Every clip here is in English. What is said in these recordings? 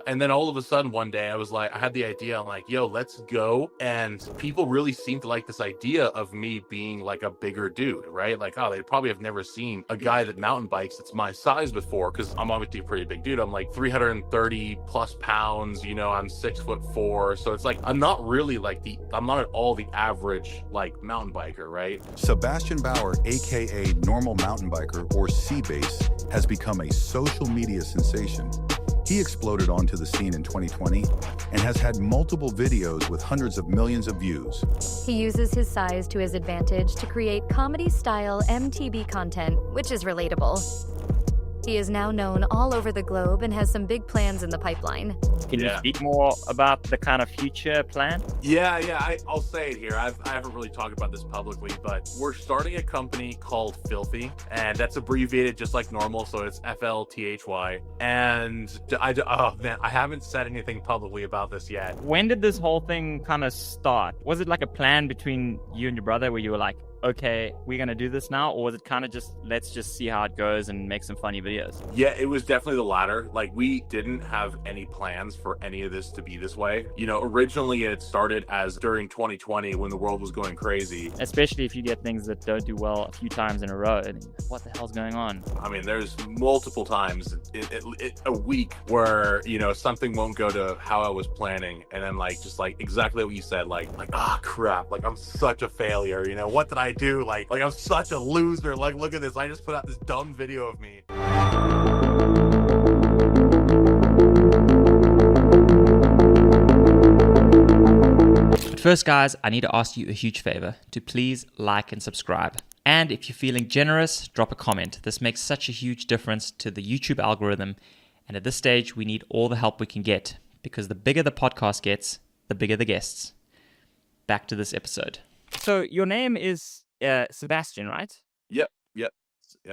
And then all of a sudden one day I had the idea. I'm like, yo, let's go. And people really seemed to like this idea of me being like a bigger dude, right? Like, oh, they probably have never seen a guy that mountain bikes that's my size before, because I'm obviously a pretty big dude. I'm like 330 plus pounds, I'm 6'4". So it's like, I'm not at all the average like mountain biker, right? Sebastian Bauer, aka Normal Mountain Biker or Sea-Base, has become a social media sensation. He exploded onto the scene in 2020 and has had multiple videos with hundreds of millions of views. He uses his size to his advantage to create comedy-style MTB content, which is relatable. He is now known all over the globe and has some big plans in the pipeline. Can you speak more about the kind of future plan? I'll say it here. I haven't really talked about this publicly, but we're starting a company called Filthy, and that's abbreviated just like normal, so it's FLTHY. And I haven't said anything publicly about this yet. When did this whole thing kind of start? Was it like a plan between you and your brother where you were like, okay, we're going to do this now? Or was it kind of just, let's just see how it goes and make some funny videos? Yeah, it was definitely the latter. Like, we didn't have any plans for any of this to be this way. Originally it started as during 2020 when the world was going crazy. Especially if you get things that don't do well a few times in a row. And what the hell's going on? I mean, there's multiple times a week where, something won't go to how I was planning. And then just exactly what you said, crap, I'm such a failure. What did I do? Like I'm such a loser. Like, look at this. I just put out this dumb video of me. But first, guys, I need to ask you a huge favor to please like and subscribe. And if you're feeling generous, drop a comment. This makes such a huge difference to the YouTube algorithm. And at this stage, we need all the help we can get, because the bigger the podcast gets, the bigger the guests. Back to this episode. So your name is Sebastian, right? Yep.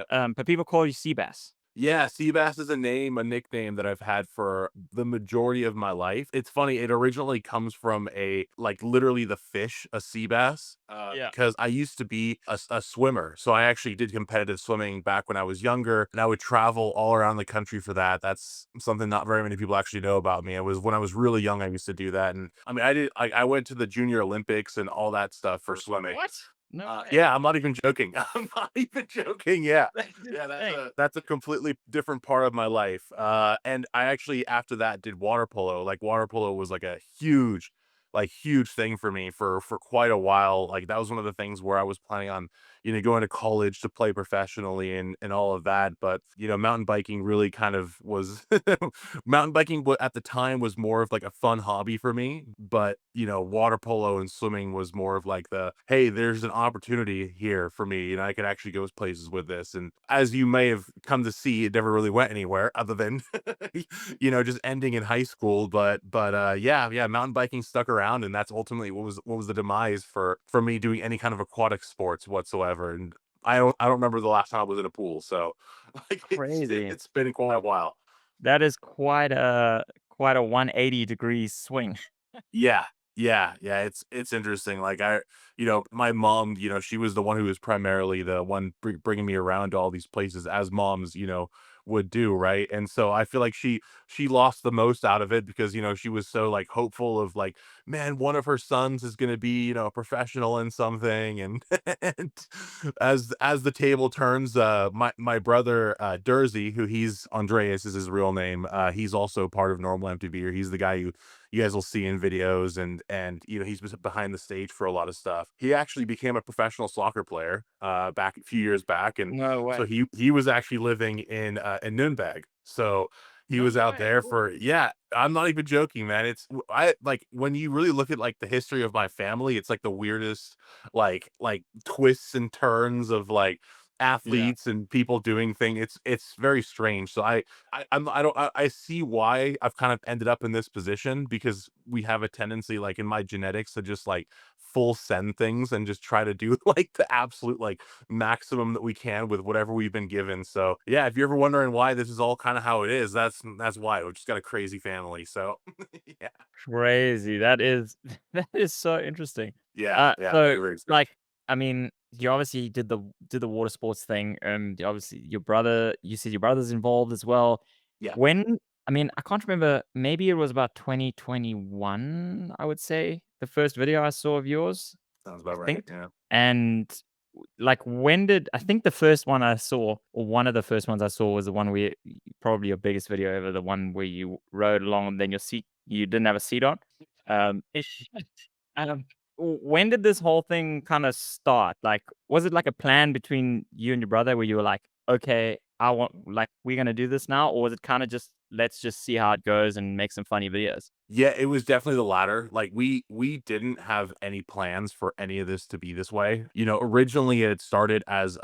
But people call you Seabass. Yeah, Seabass is a nickname that I've had for the majority of my life. It's funny, it originally comes from literally the fish, a sea bass. Because I used to be a swimmer. So I actually did competitive swimming back when I was younger, and I would travel all around the country for that. That's something not very many people actually know about me. It was when I was really young, I used to do that. And I mean, I went to the Junior Olympics and all that stuff for swimming. What? No. Yeah, I'm not even joking. I'm not even joking. Yeah. That's a completely different part of my life. And I actually, after that, did water polo. Like, water polo was like a huge thing for me for quite a while. Like, that was one of the things where I was planning on, going to college to play professionally and all of that. But, mountain biking really kind of was mountain biking at the time was more of like a fun hobby for me. But, water polo and swimming was more of like hey, there's an opportunity here for me. I could actually go places with this. And as you may have come to see, it never really went anywhere other than, just ending in high school. But mountain biking stuck around, and that's ultimately what was the demise for me doing any kind of aquatic sports whatsoever. And I don't remember the last time I was in a pool. So Crazy. It's been quite a while. That is quite a 180-degree swing. Yeah. It's interesting. Like, my mom, she was the one who was primarily the one bringing me around to all these places, as moms, would do, right? And so I feel like she lost the most out of it because, she was so hopeful of man, one of her sons is going to be, a professional in something. And, and as the table turns, my brother, Dersey, who Andreas is his real name. He's also part of Normal MTBER. He's the guy who you guys will see in videos, and he's behind the stage for a lot of stuff. He actually became a professional soccer player back a few years back, and No way. so he was actually living in Nürnberg. So he was out there for, I'm not even joking, man. When you really look at the history of my family, it's the weirdest like twists and turns of athletes and people doing things. It's very strange. So I see why I've kind of ended up in this position, because we have a tendency in my genetics to just full send things and just try to do the absolute maximum that we can with whatever we've been given. So yeah, if you're ever wondering why this is all kind of how it is, that's why. We've just got a crazy family. So yeah. Crazy. That is so interesting. Yeah. So I mean, you obviously did the water sports thing, and obviously you said your brother's involved as well. Yeah. When I mean, I can't remember. Maybe it was about 2021, I would say, the first video I saw of yours, Sounds I about right. think. Yeah. And like, when did I think the first one I saw, or one of the first ones I saw, was the one where probably your biggest video ever, the one where you rode along and then you didn't have a seat on. Um, um, when did this whole thing kind of start? Like, was it like a plan between you and your brother where you were like, okay, we're gonna do this now, or was it kind of just let's just see how it goes and make some funny videos? Yeah, it was definitely the latter. Like we didn't have any plans for any of this to be this way. Originally it started as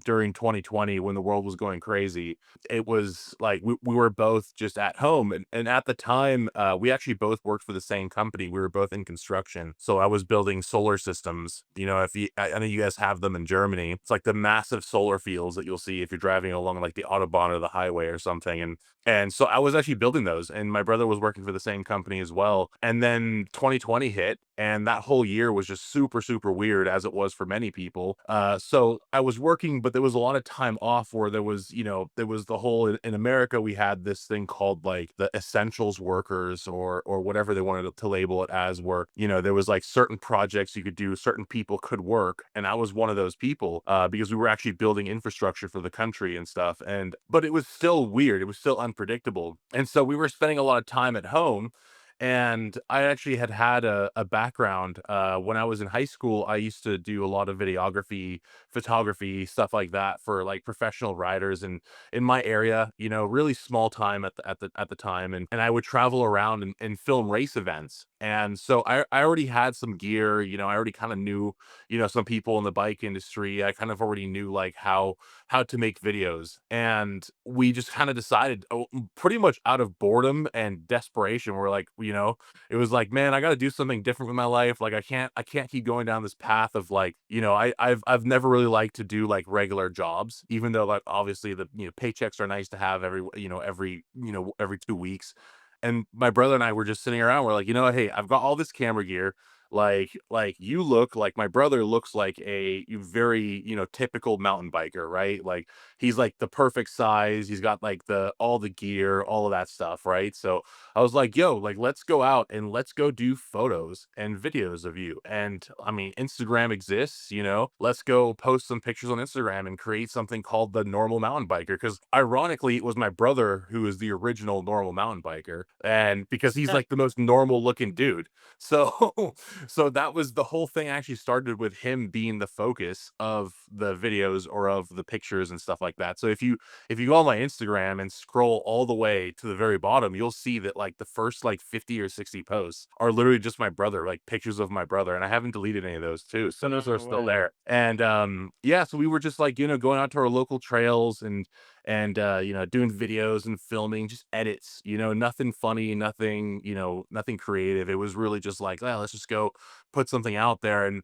during 2020 when the world was going crazy. It was like we were both just at home, and at the time we actually both worked for the same company. We were both in construction. So I was building solar systems. If I know you guys have them in Germany. It's like the massive solar fields that you'll see if you're driving along like the Autobahn or the highway or something. And so I was actually building those, and my brother was working for the same company as well. And then 2020 hit, and that whole year was just super, super weird, as it was for many people. So I was working, but there was a lot of time off where there was the whole in America we had this thing called like the essentials workers or whatever they wanted to label it as, where there was like certain projects you could do, certain people could work, and I was one of those people because we were actually building infrastructure for the country and stuff. But it was still weird. It was still unpredictable. And so we were spending a lot of time at home. And I actually had a background. When I was in high school, I used to do a lot of videography, photography, stuff like that for like professional riders and in my area, really small time at the time. And I would travel around and film race events. And so I already had some gear, I already kind of knew, some people in the bike industry. I kind of already knew like how to make videos. And we just kind of decided, pretty much out of boredom and desperation, we're like, it was like, man, I got to do something different with my life. Like I can't keep going down this path of like, I've never really liked to do like regular jobs, even though like obviously the paychecks are nice to have every 2 weeks. And my brother and I were just sitting around. We're like, hey, I've got all this camera gear. Like you look like my brother looks like a very, typical mountain biker, right? Like he's like the perfect size. He's got like all the gear, all of that stuff, right? So I was like, yo, like let's go out and let's go do photos and videos of you. And I mean, Instagram exists, let's go post some pictures on Instagram and create something called the normal mountain biker. Because ironically, it was my brother who is the original normal mountain biker. And because he's like the most normal looking dude. So so that was the whole thing actually started with him being the focus of the videos or of the pictures and stuff like that. So if you go on my Instagram and scroll all the way to the very bottom, you'll see that like the first like 50 or 60 posts are literally just my brother, like pictures of my brother. And I haven't deleted any of those too. Some of those are still there. And yeah, so we were just like, going out to our local trails and doing videos and filming, just edits, nothing funny, nothing creative. It was really just like, well, let's just go put something out there. And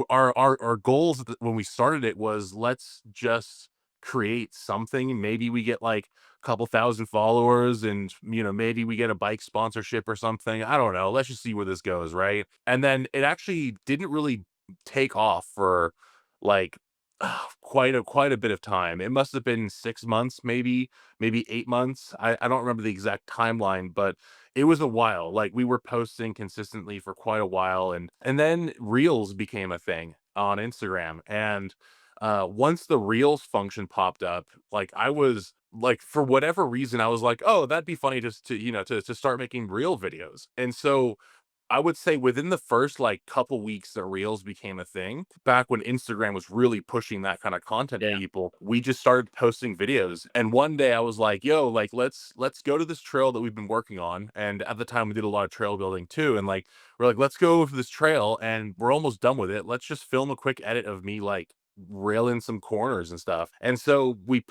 our goals when we started it was, let's just create something. Maybe we get like a couple thousand followers, and maybe we get a bike sponsorship or something. I don't know, let's just see where this goes, right? And then it actually didn't really take off for like quite a bit of time. It must have been 6 months, maybe 8 months. I don't remember the exact timeline, but it was a while. Like we were posting consistently for quite a while, and then Reels became a thing on Instagram. And once the Reels function popped up, like I was like, for whatever reason, I was like, oh, that'd be funny just to start making real videos. And so I would say within the first like couple weeks that Reels became a thing, back when Instagram was really pushing that kind of content to Yeah. people, we just started posting videos. And one day I was like, yo, like let's go to this trail that we've been working on. And at the time we did a lot of trail building too. And like we're like, let's go for this trail and we're almost done with it. Let's just film a quick edit of me like railing some corners and stuff. And so we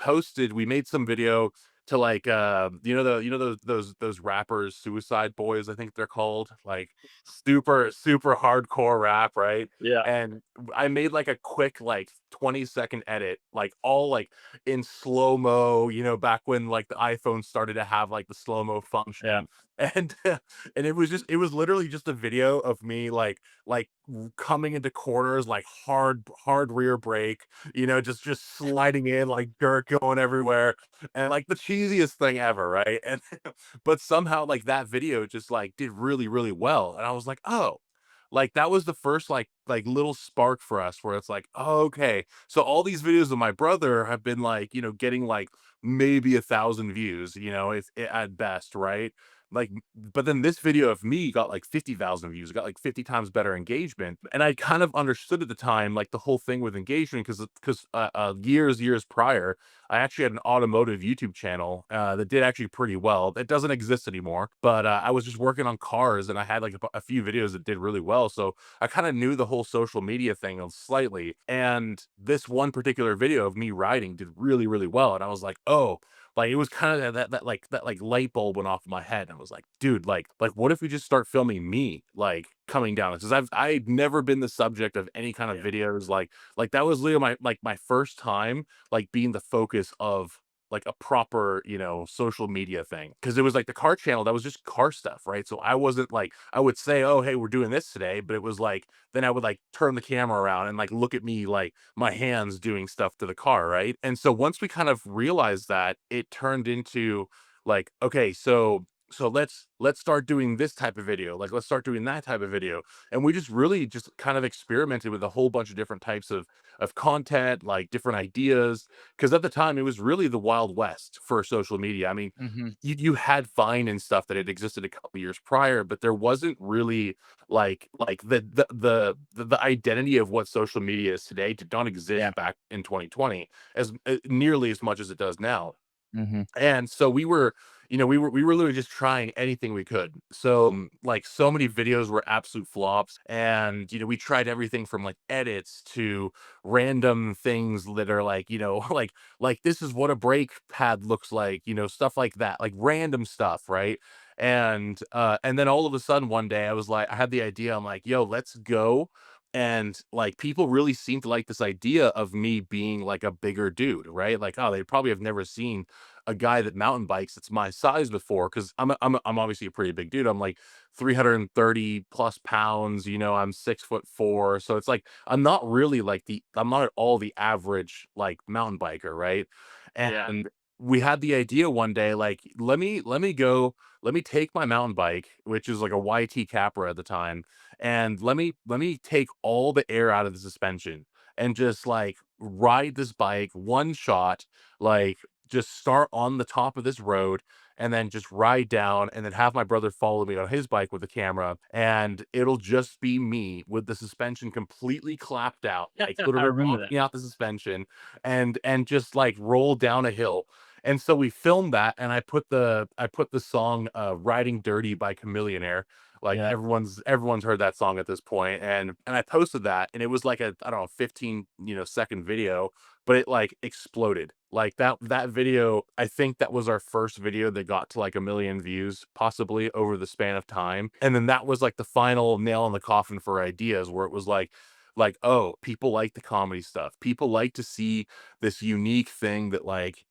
made some video to like those rappers, Suicide Boys, I think they're called, like super hardcore rap, right? Yeah. And I made like a quick like 20-second edit, like all like in slow-mo, back when like the iPhone started to have like the slow-mo function. Yeah. And and it was literally just a video of me coming into corners, like hard rear brake, just sliding in like dirt going everywhere, and like the cheesiest thing ever, right? And but somehow like that video just like did really really well, and I was like, oh, like that was the first like little spark for us where it's like, oh, okay, so all these videos of my brother have been like getting like maybe 1,000 views, at best, right? Like, but then this video of me got like 50,000 views, got like 50 times better engagement. And I kind of understood at the time, like the whole thing with engagement, because years prior, I actually had an automotive YouTube channel that did actually pretty well. It doesn't exist anymore, but I was just working on cars and I had like a few videos that did really well. So I kind of knew the whole social media thing slightly. And this one particular video of me riding did really, really well. And I was like, oh, like, it was kinda that light bulb went off in my head, and I was like, "Dude, what if we just start filming me, like, coming down?" Because I'd never been the subject of any kind of videos, that was literally my first time, like, being the focus of, like, a proper, social media thing. Because it was, like, the car channel, that was just car stuff, right? So I wasn't like I would say, "Oh, hey, we're doing this today," but it was like then I would, like, turn the camera around and, like, look at me, like, my hands doing stuff to the car, right? And so once we kind of realized that, it turned into like, okay, so let's start doing this type of video. Like let's start doing that type of video. And we just really just kind of experimented with a whole bunch of different types of content, like different ideas. Because at the time it was really the Wild West for social media. I mean, Mhm. you had Vine and stuff that had existed a couple years prior, but there wasn't really like the identity of what social media is today did not Yeah. exist back in 2020 as nearly as much as it does now. Mhm. And so we were literally just trying anything we could. So like so many videos were absolute flops, and we tried everything from like edits to random things that are like like this is what a brake pad looks like, stuff like that, like random stuff, right? And then all of a sudden one day I had the idea. I'm like, yo, let's go. And like people really seem to like this idea of me being like a bigger dude, right? Like, oh, they probably have never seen a guy that mountain bikes that's my size before, because I'm obviously a pretty big dude. I'm like 330 plus pounds. I'm 6'4", so it's like I'm not at all the average like mountain biker, right? Yeah. And we had the idea one day, like let me take my mountain bike, which is like a YT Capra at the time, and let me take all the air out of the suspension and just like ride this bike one shot, like just start on the top of this road and then just ride down and then have my brother follow me on his bike with the camera, and it'll just be me with the suspension completely clapped out, like I literally remember that. rocking out the suspension and just like roll down a hill. And so we filmed that, and I put the song Riding Dirty by Chameleonaire. Like Yeah. everyone's heard that song at this point, and I posted that, and it was like a, I don't know, 15 second video, but it like exploded. Like that video, I think that was our first video that got to like 1 million views, possibly over the span of time. And then that was like the final nail in the coffin for ideas, where it was like, oh, people like the comedy stuff. People like to see this unique thing that like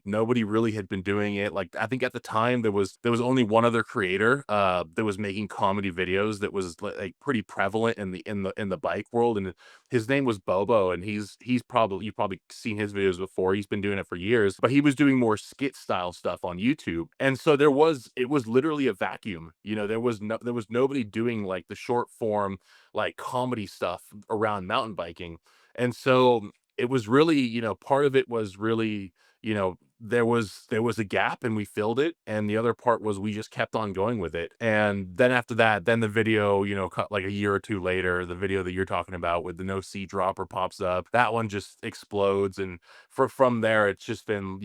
nobody really had been doing it. Like I think at the time there was only one other creator that was making comedy videos that was like pretty prevalent in the bike world, and his name was Bobo, and he's probably you've probably seen his videos before. He's been doing it for years, but he was doing more skit style stuff on YouTube. And so it was literally a vacuum. There was nobody doing like the short form like comedy stuff around mountain biking. And so it was really, part of it was really, there was a gap and we filled it, and the other part was we just kept on going with it. And then after that, then the video, cut like a year or two later, the video that you're talking about with the no seat dropper pops up. That one just explodes, and from there it's just been,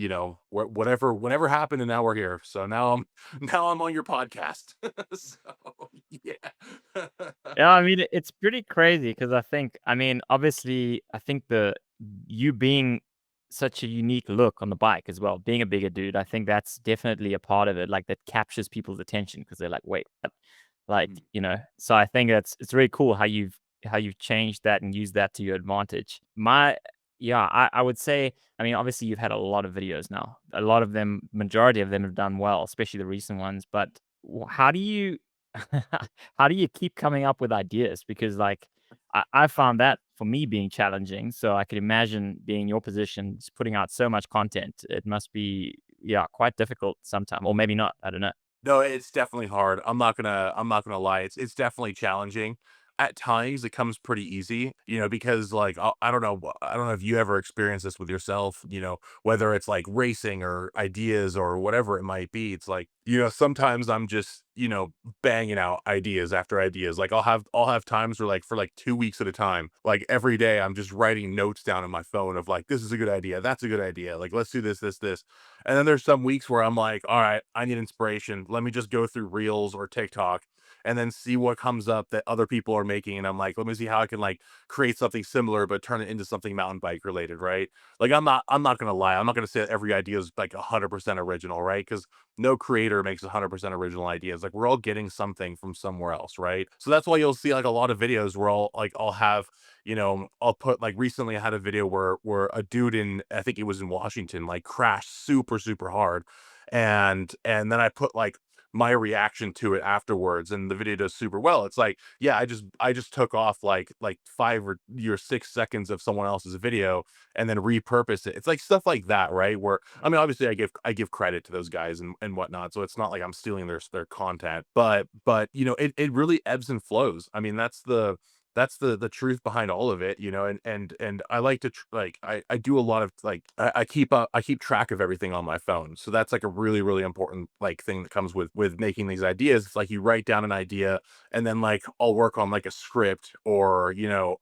whatever happened, and now we're here. So now I'm on your podcast. So yeah. Yeah, I mean, it's pretty crazy because I mean, obviously, I think you being such a unique look on the bike as well, being a bigger dude, I think that's definitely a part of it, like, that captures people's attention because 'cause they're like, "Wait, what?" Like, so I think it's really cool how you've changed that and used that to your advantage. Yeah, I would say, I mean, obviously, you've had a lot of videos now. A lot of them majority of them have done well, especially the recent ones, but how do you how do you keep coming up with ideas? Because like I found that for me being challenging. So I could imagine being in your position, just putting out so much content. It must be, yeah, quite difficult sometimes, or maybe not. I don't know. No, it's definitely hard. I'm not gonna lie. It's definitely challenging. At times, it comes pretty easy, because like I don't know, I don't know if you ever experienced this with yourself, whether it's like racing or ideas or whatever it might be. It's like, sometimes I'm just, banging out ideas after ideas. Like I'll have times where like for like 2 weeks at a time, like every day I'm just writing notes down on my phone of like, this is a good idea, that's a good idea. Like let's do this. And then there's some weeks where I'm like, all right, I need inspiration. Let me just go through Reels or TikTok and then see what comes up that other people are making. And I'm like, let me see how I can like create something similar, but turn it into something mountain bike related, right? Like I'm not gonna lie. I'm not gonna say that every idea is like 100% original, right? Because no creator makes 100% original ideas. Like we're all getting something from somewhere else, right? So that's why you'll see like a lot of videos where I'll have, I'll put like recently I had a video where a dude in, I think it was in Washington, like crashed super, super hard. And then I put like my reaction to it afterwards, and the video does super well. It's like, yeah, I just took off like 5 or 6 seconds of someone else's video and then repurpose it. It's like stuff like that, right? Where I mean, obviously I give credit to those guys and whatnot. So it's not like I'm stealing their content, but it really ebbs and flows. I mean, that's the truth behind all of it, and I like to like I do a lot of like I keep track of everything on my phone. So that's like a really, really important like thing that comes with making these ideas. It's like you write down an idea and then like I'll work on like a script or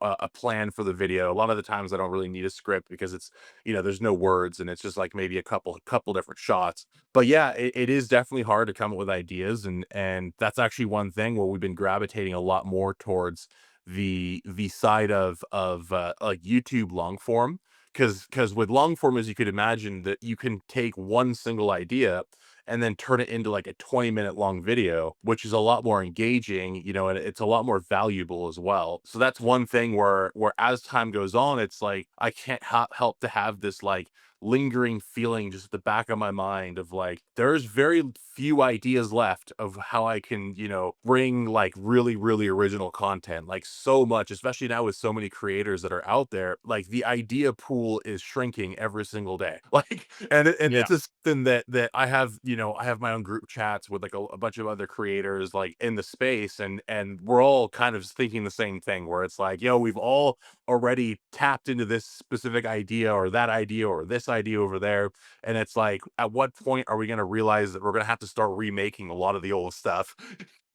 a plan for the video. A lot of the times I don't really need a script because it's there's no words and it's just like maybe a couple different shots. But yeah, it is definitely hard to come up with ideas, and that's actually one thing where we've been gravitating a lot more towards the side of like YouTube long form, because with long form, as you could imagine, that you can take one single idea and then turn it into like a 20-minute long video, which is a lot more engaging, and it's a lot more valuable as well. So that's one thing where as time goes on, it's like I can't help to have this like lingering feeling just at the back of my mind of like there's very few ideas left of how I can, bring like really, really original content. Like so much, especially now with so many creators that are out there, like the idea pool is shrinking every single day. Like and Yeah. it's just something that I have, I have my own group chats with like a bunch of other creators like in the space, and we're all kind of thinking the same thing where it's like, we've all already tapped into this specific idea or that idea or this idea over there. And it's like, at what point are we going to realize that we're going to have to start remaking a lot of the old stuff?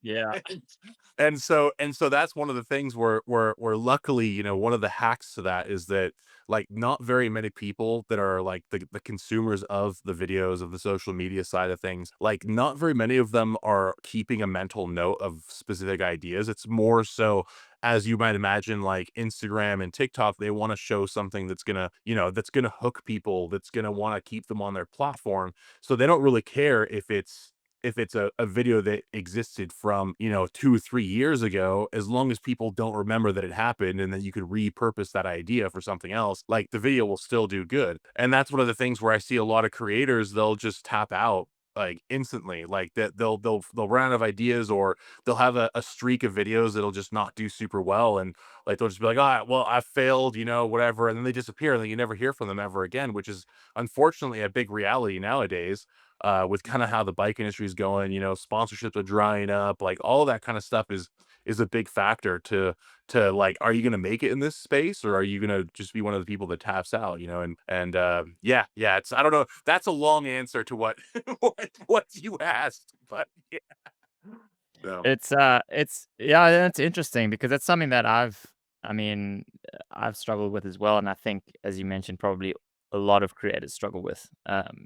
Yeah. and, and so that's one of the things where luckily, one of the hacks to that is that like not very many people that are like the consumers of the videos of the social media side of things, like not very many of them are keeping a mental note of specific ideas. It's more so, as you might imagine, like Instagram and TikTok, they want to show something that's gonna hook people, that's gonna want to keep them on their platform. So they don't really care if it's a video that existed from 2 3 years ago, as long as people don't remember that it happened, and then you could repurpose that idea for something else, like the video will still do good. And that's one of the things where I see a lot of creators, they'll just tap out like instantly, like that they'll run out of ideas, or they'll have a streak of videos that'll just not do super well, and like they'll just be like, all right, well, I failed, whatever, and then they disappear, and then you never hear from them ever again, which is unfortunately a big reality nowadays. With kind of how the bike industry is going, sponsorships are drying up, like all that kind of stuff is a big factor to like, are you going to make it in this space, or are you going to just be one of the people that taps out, and yeah, it's, I don't know, that's a long answer to what what you asked, but yeah. So It's yeah, that's interesting because that's something that I mean, I've struggled with as well, and I think, as you mentioned, probably a lot of creators struggle with,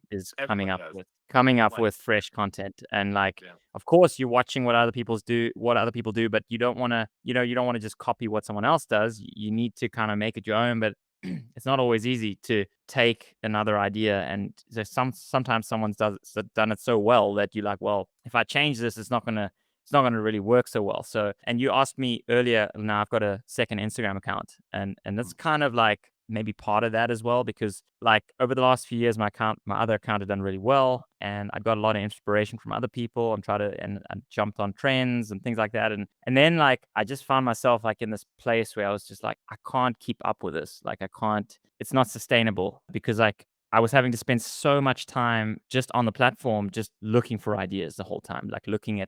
is everybody does, coming up like, with fresh content. And like, yeah. of course, you're watching what other people do, but you don't want to, you don't want to just copy what someone else does. You need to kind of make it your own, but it's not always easy to take another idea, and sometimes someone's done it so well that you're like, well, if I change this, it's not gonna really work so well. So, and you asked me earlier, now I've got a second Instagram account, and that's kind of like maybe part of that as well, because like over the last few years, my other account had done really well, and I got a lot of inspiration from other people and I jumped on trends and things like that. And then like I just found myself like in this place where I was just like, I can't keep up with this. Like I can't, it's not sustainable because like I was having to spend so much time just on the platform, just looking for ideas the whole time, like looking,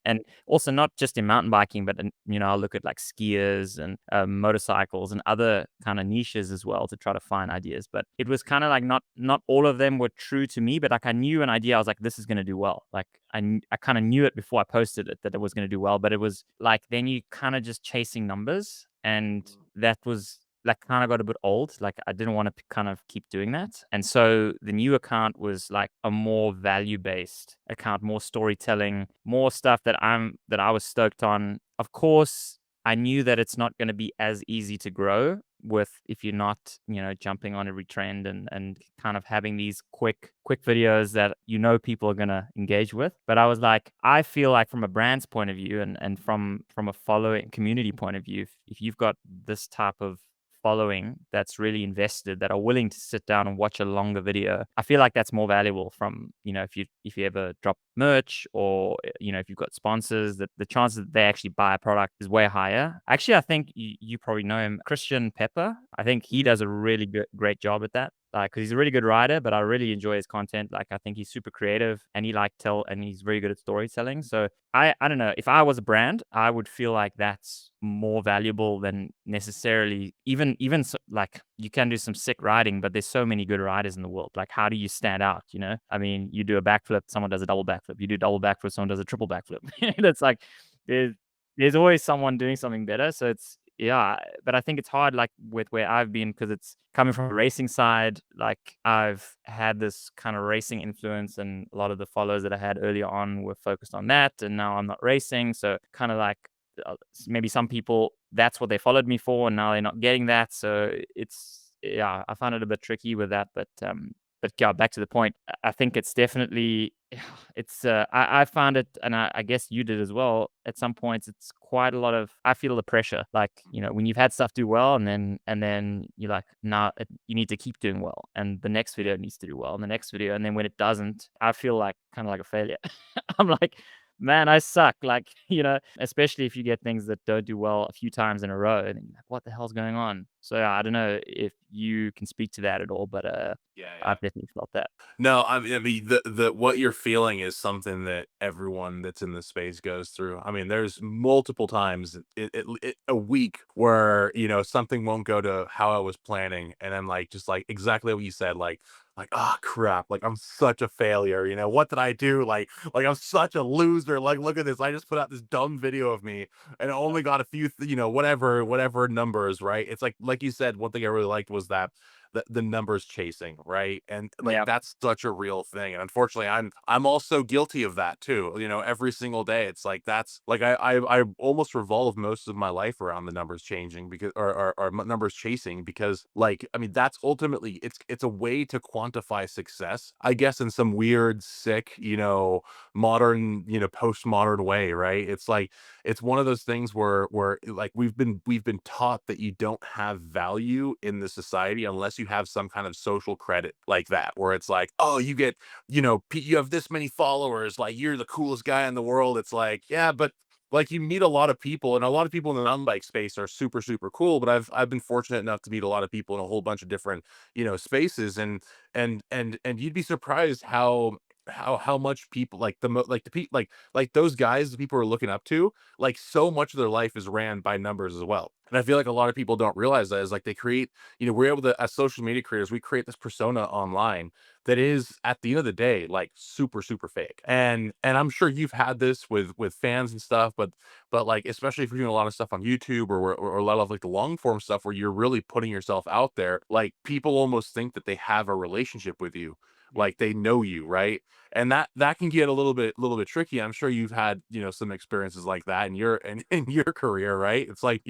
and also not just in mountain biking, but I'll look at like skiers and motorcycles and other kind of niches as well to try to find ideas. But it was kind of like not all of them were true to me, but like I knew an idea. I was like, this is going to do well. Like I kind of knew it before I posted it that it was going to do well. But it was like then you kind of just chasing numbers, and that was like kind of got a bit old. Like I didn't want to kind of keep doing that. And so the new account was like a more value-based account, more storytelling, more stuff that I was stoked on. Of course, I knew that it's not going to be as easy to grow if you're not, jumping on every trend and kind of having these quick videos that people are going to engage with. But I was like, I feel like from a brand's point of view and from a following community point of view, if you've got this type of following that's really invested, that are willing to sit down and watch a longer video, I feel like that's more valuable from, if you ever drop merch or, if you've got sponsors, that the chances that they actually buy a product is way higher. Actually, I think you probably know him, Christian Pepper. I think he does a really great job at that. Like, cause he's a really good writer, but I really enjoy his content. Like, I think he's super creative and and he's very good at storytelling. So I don't know, if I was a brand, I would feel like that's more valuable than necessarily even like you can do some sick riding, but there's so many good riders in the world. Like, how do you stand out? I mean, you do a backflip, someone does a double backflip. You do double backflip, someone does a triple backflip. That's like there's always someone doing something better. So yeah, but I think it's hard, like with where I've been, because it's coming from a racing side. Like I've had this kind of racing influence, and a lot of the followers that I had earlier on were focused on that, and now I'm not racing. So kind of like maybe some people, that's what they followed me for, and now they're not getting that. So yeah, I found it a bit tricky with that, but yeah, back to the point. I think it's definitely, I found it, and I guess you did as well. At some points, it's quite a lot of, I feel the pressure, like, when you've had stuff do well, and then you're like, nah, you need to keep doing well. And the next video needs to do well, and the next video. And then when it doesn't, I feel like kind of like a failure. I'm like, man, I suck. Like, especially if you get things that don't do well a few times in a row, and you're like, what the hell's going on? So I don't know if you can speak to that at all, but Yeah. I've definitely felt that. No, I mean, the what you're feeling is something that everyone that's in the space goes through. I mean, there's multiple times a week where, something won't go to how I was planning. And then like, just like exactly what you said, like, oh crap, like I'm such a failure. What did I do? Like I'm such a loser. Like, look at this. I just put out this dumb video of me and it only got a few, whatever numbers, right? It's like you said, one thing I really liked was that the numbers chasing, right? And like Yeah. that's such a real thing. And unfortunately, I'm also guilty of that too. Every single day, it's like that's like I almost revolve most of my life around the numbers changing because or numbers chasing, because like I mean that's ultimately it's a way to quantify success, I guess, in some weird, sick, modern, postmodern way, right? It's like it's one of those things where like we've been taught that you don't have value in the society unless you have some kind of social credit like that, where it's like, oh, you get, you have this many followers, like you're the coolest guy in the world. It's like, yeah, but like you meet a lot of people, and a lot of people in the mountain bike space are super super cool, but I've been fortunate enough to meet a lot of people in a whole bunch of different spaces, and you'd be surprised how much people like like the people like those guys that people are looking up to, like so much of their life is ran by numbers as well. And I feel like a lot of people don't realize that is like they create, we're able to, as social media creators, we create this persona online that is at the end of the day like super super fake. And I'm sure you've had this with fans and stuff, but like especially if you're doing a lot of stuff on YouTube or a lot of like the long form stuff where you're really putting yourself out there, like people almost think that they have a relationship with you, like they know you, right? And that can get a little bit tricky. I'm sure you've had, some experiences like that in in your career, right? It's like,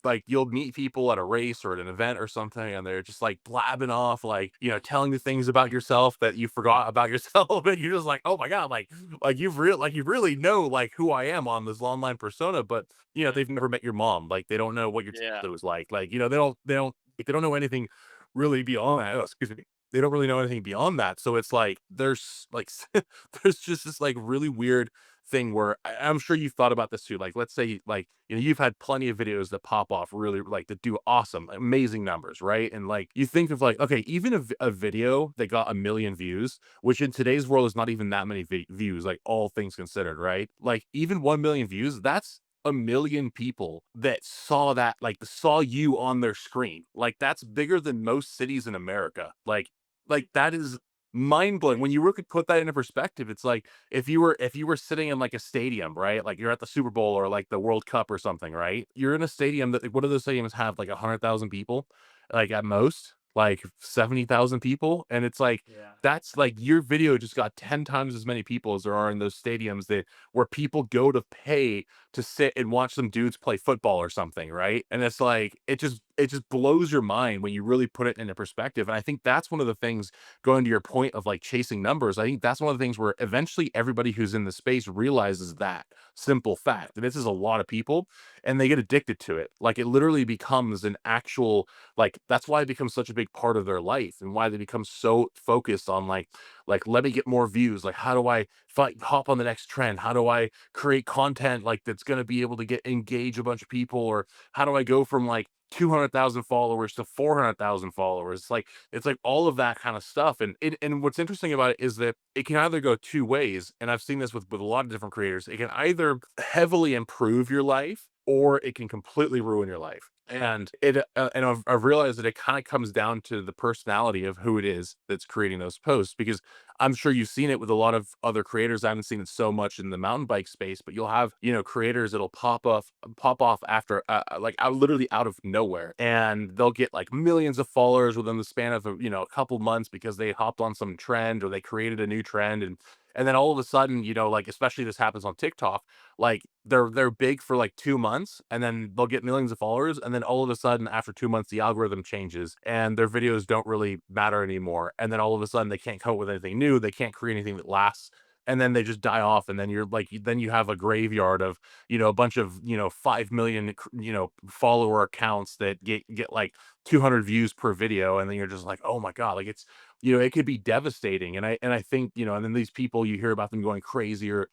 like you'll meet people at a race or at an event or something, and they're just like blabbing off, like, telling you things about yourself that you forgot about yourself. And you're just like, oh my God, like you really know like who I am on this online persona, but they've never met your mom. Like they don't know what your Yeah. childhood was like, they don't know anything really beyond that. Oh, excuse me. they don't really know anything beyond that. So it's like there's like there's just this like really weird thing where I'm sure you've thought about this too. Like, let's say like you've had plenty of videos that pop off really like that do awesome, amazing numbers, right? And like you think of like, okay, even a video that got 1 million views, which in today's world is not even that many views, like all things considered, right? Like even 1 million views, that's 1 million people that saw that, like saw you on their screen. Like that's bigger than most cities in America. Like that is mind blowing. When you really put that into perspective, it's like if you were sitting in like a stadium, right? Like you're at the Super Bowl or like the World Cup or something, right? You're in a stadium that what do those stadiums have? Like 100,000 people, like at most, like 70,000 people, and it's like Yeah. that's like your video just got 10 times as many people as there are in those stadiums that where people go to pay to sit and watch some dudes play football or something, right? And it's like it just blows your mind when you really put it into perspective. And I think that's one of the things, going to your point of like chasing numbers, I think that's one of the things where eventually everybody who's in the space realizes that simple fact. And this is a lot of people and they get addicted to it. Like it literally becomes an actual, like that's why it becomes such a big part of their life and why they become so focused on like let me get more views. Like how do I hop on the next trend? How do I create content like that's going to be able to get engage a bunch of people? Or how do I go from like 200,000 followers to 400,000 followers? It's like all of that kind of stuff. And what's interesting about it is that it can either go two ways. And I've seen this with a lot of different creators. It can either heavily improve your life or it can completely ruin your life. And I've realized that it kind of comes down to the personality of who it is that's creating those posts, because I'm sure you've seen it with a lot of other creators. I haven't seen it so much in the mountain bike space, but you'll have, creators that'll pop off after, like out literally out of nowhere. And they'll get like millions of followers within the span of, a couple months because they hopped on some trend or they created a new trend. And then all of a sudden, like, especially this happens on TikTok, like they're big for like 2 months and then they'll get millions of followers. And then all of a sudden after 2 months, the algorithm changes and their videos don't really matter anymore. And then all of a sudden they can't come up with anything new. They can't create anything that lasts. And then they just die off. And then you're like, then you have a graveyard of, a bunch of, 5 million, follower accounts that get like 200 views per video. And then you're just like, oh my God, like it could be devastating. And I think, and then these people, you hear about them going crazy or,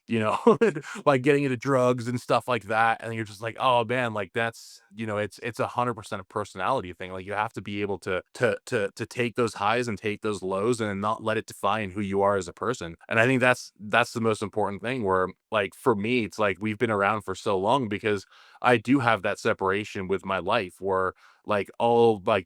like getting into drugs and stuff like that. And you're just like, oh man, like that's, it's 100% a personality thing. Like you have to be able to take those highs and take those lows and not let it define who you are as a person. And I think that's the most important thing, where like for me, it's like we've been around for so long because I do have that separation with my life where like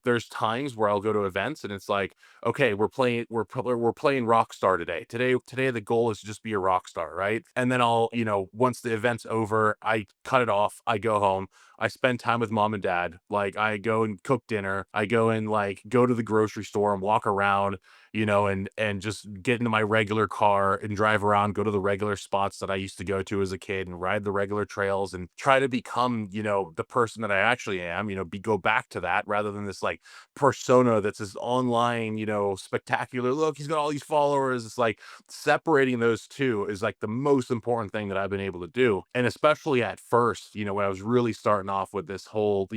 there's times where I'll go to events and it's like, okay, we're playing Rockstar today. Today the goal is to just be a rock star, right? And then I'll, once the event's over, I cut it off, I go home, I spend time with mom and dad. Like I go and cook dinner, I go and like go to the grocery store and walk around, and just get into my regular car and drive around, go to the regular spots that I used to go to as a kid and ride the regular trails and try to become, the person that I actually am, go back to that rather than this like persona that's this online, spectacular look. He's got all these followers. It's like separating those two is like the most important thing that I've been able to do. And especially at first, when I was really starting off with this whole,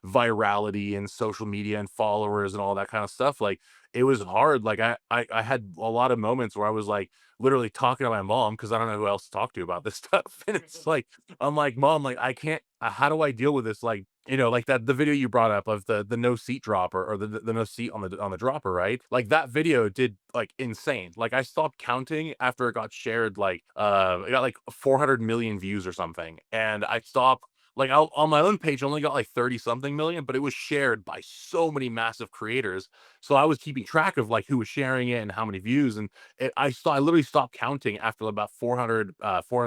virality and social media and followers and all that kind of stuff, like it was hard. Like I had a lot of moments where I was like literally talking to my mom because I don't know who else to talk to about this stuff. And it's like, I'm like, mom, like I can't, how do I deal with this? Like, like that, the video you brought up of the no seat dropper or the no seat on the dropper, right? Like that video did like insane. Like I stopped counting after it got shared, like, it got like 400 million views or something. And I stopped, like on my own page, I only got like 30 something million, but it was shared by so many massive creators. So I was keeping track of like who was sharing it and how many views. And I literally stopped counting after about 400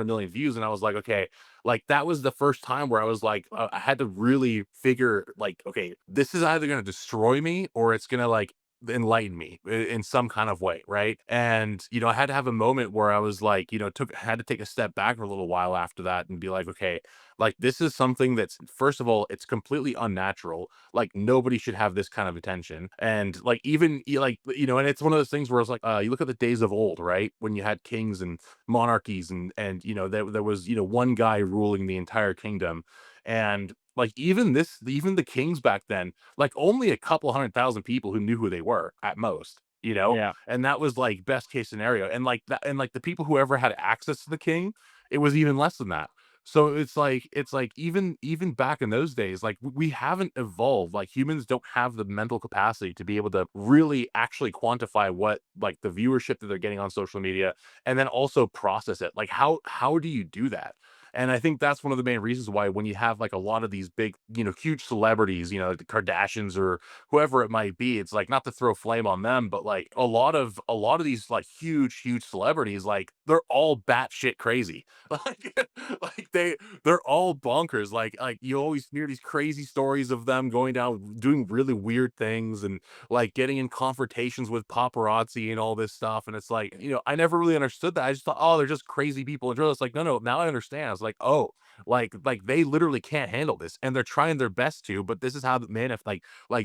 million views. And I was like, okay, like that was the first time where I was like, I had to really figure like, okay, this is either going to destroy me or it's going to like enlighten me in some kind of way, right? And I had to have a moment where I was like, had to take a step back for a little while after that and be like, okay, like this is something that's, first of all, it's completely unnatural. Like nobody should have this kind of attention. And like even like, and it's one of those things where it's like, you look at the days of old, right, when you had kings and monarchies and there was one guy ruling the entire kingdom. And like even the kings back then, like only a couple 100,000 people who knew who they were at most. you know? Yeah. And that was like best case scenario. And like that, and like the people who ever had access to the king, it was even less than that. So it's like even back in those days, like we haven't evolved. Like humans don't have the mental capacity to be able to really actually quantify what like the viewership that they're getting on social media and then also process it. Like how do you do that? And I think that's one of the main reasons why when you have like a lot of these big, huge celebrities, the Kardashians or whoever it might be, it's like not to throw flame on them, but like a lot of these like huge celebrities, like they're all batshit crazy. Like like they're all bonkers. Like you always hear these crazy stories of them going down doing really weird things and like getting in confrontations with paparazzi and all this stuff. And it's like, I never really understood that. I just thought, oh, they're just crazy people. And it's like, no, now I understand. I was like, oh, like they literally can't handle this and they're trying their best to, but this is how the man if like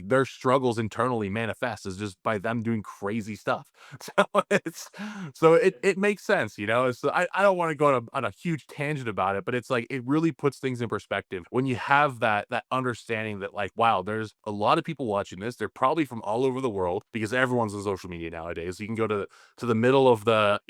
their struggles internally manifest is just by them doing crazy stuff. So it makes sense, So I don't want to go on a huge tangent about it, but it's like it really puts things in perspective when you have that understanding that like, wow, there's a lot of people watching this. They're probably from all over the world because everyone's on social media nowadays. You can go to the middle of the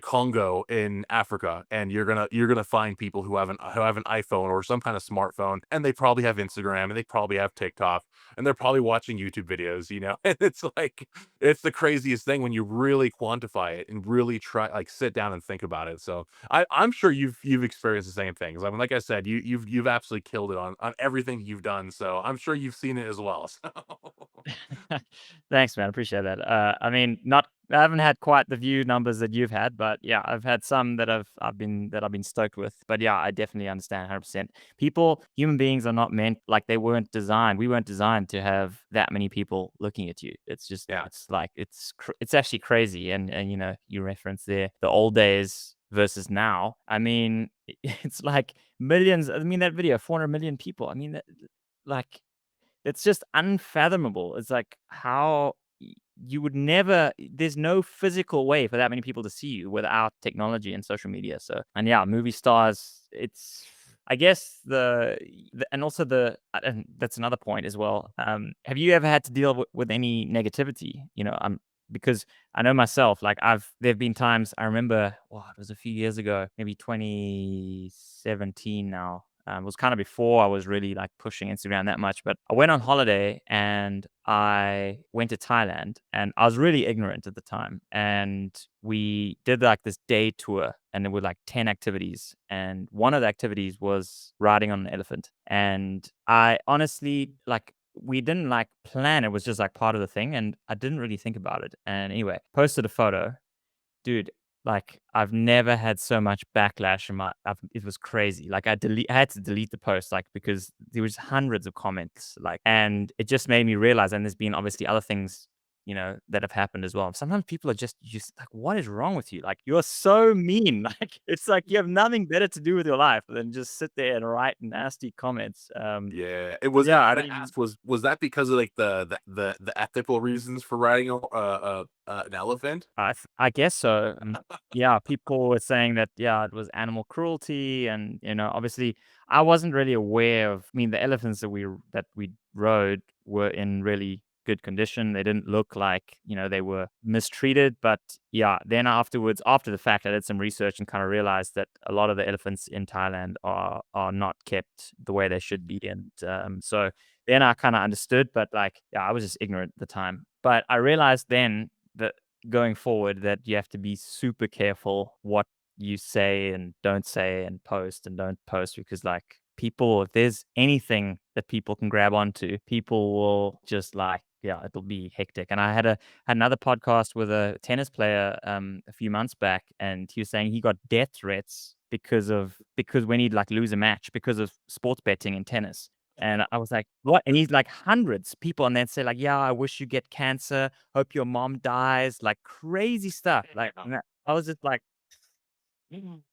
Congo in Africa, and you're gonna find people who have an iPhone or some kind of smartphone, and they probably have Instagram and they probably have TikTok and they're probably watching YouTube videos. And it's like it's the craziest thing when you really quantify it and really try like sit down and think about it. So I'm sure you've experienced the same things. I mean, like I said, you've absolutely killed it on everything you've done. So I'm sure you've seen it as well. Thanks, man. Appreciate that. I mean, not I haven't had quite the view numbers that you've had, but yeah, I've had some that I've been stoked with. But yeah, I definitely understand 100%. Human beings are not meant like they weren't designed. We weren't designed to have that many people looking at you. It's just Yeah. it's like it's actually crazy. And you reference there the old days versus now. I mean, it's like millions. I mean, that video, 400 million people. I mean, like it's just unfathomable. It's like how you would never there's no physical way for that many people to see you without technology and social media. So, and yeah, movie stars, it's I guess the and also and that's another point as well. Have you ever had to deal with any negativity? Because I know myself, like there've been times I remember, it was a few years ago, maybe 2017 now. It was kind of before I was really like pushing Instagram that much, but I went on holiday and I went to Thailand and I was really ignorant at the time. And we did like this day tour and there were like 10 activities. And one of the activities was riding on an elephant. And I honestly like, we didn't like plan. It was just like part of the thing. And I didn't really think about it. And anyway, posted a photo. Dude, like, I've never had so much backlash in it was crazy. Like, I had to delete the post, like, because there was hundreds of comments, like, and it just made me realize, and there's been obviously other things, that have happened as well. Sometimes people are just like, "What is wrong with you? Like, you're so mean." Like, it's like you have nothing better to do with your life than just sit there and write nasty comments. Yeah, it was. Yeah, I I mean, asked, was that because of like the ethical reasons for riding an elephant? I guess so. Yeah, people were saying that, yeah, it was animal cruelty, and obviously, I wasn't really aware of. I mean, the elephants that we rode were in really good condition. They didn't look like they were mistreated. But yeah, then afterwards, after the fact, I did some research and kind of realized that a lot of the elephants in Thailand are not kept the way they should be, and so then I kind of understood. But like, yeah, I was just ignorant at the time. But I realized then that going forward that you have to be super careful what you say and don't say and post and don't post, because like people, if there's anything that people can grab onto, people will just like, yeah, it'll be hectic. And I had another podcast with a tennis player a few months back, and he was saying he got death threats because when he'd like lose a match because of sports betting in tennis. And I was like, "What?" And he's like, hundreds of people, and then say like, "Yeah, I wish you get cancer. Hope your mom dies." Like crazy stuff. Like, and I was just like,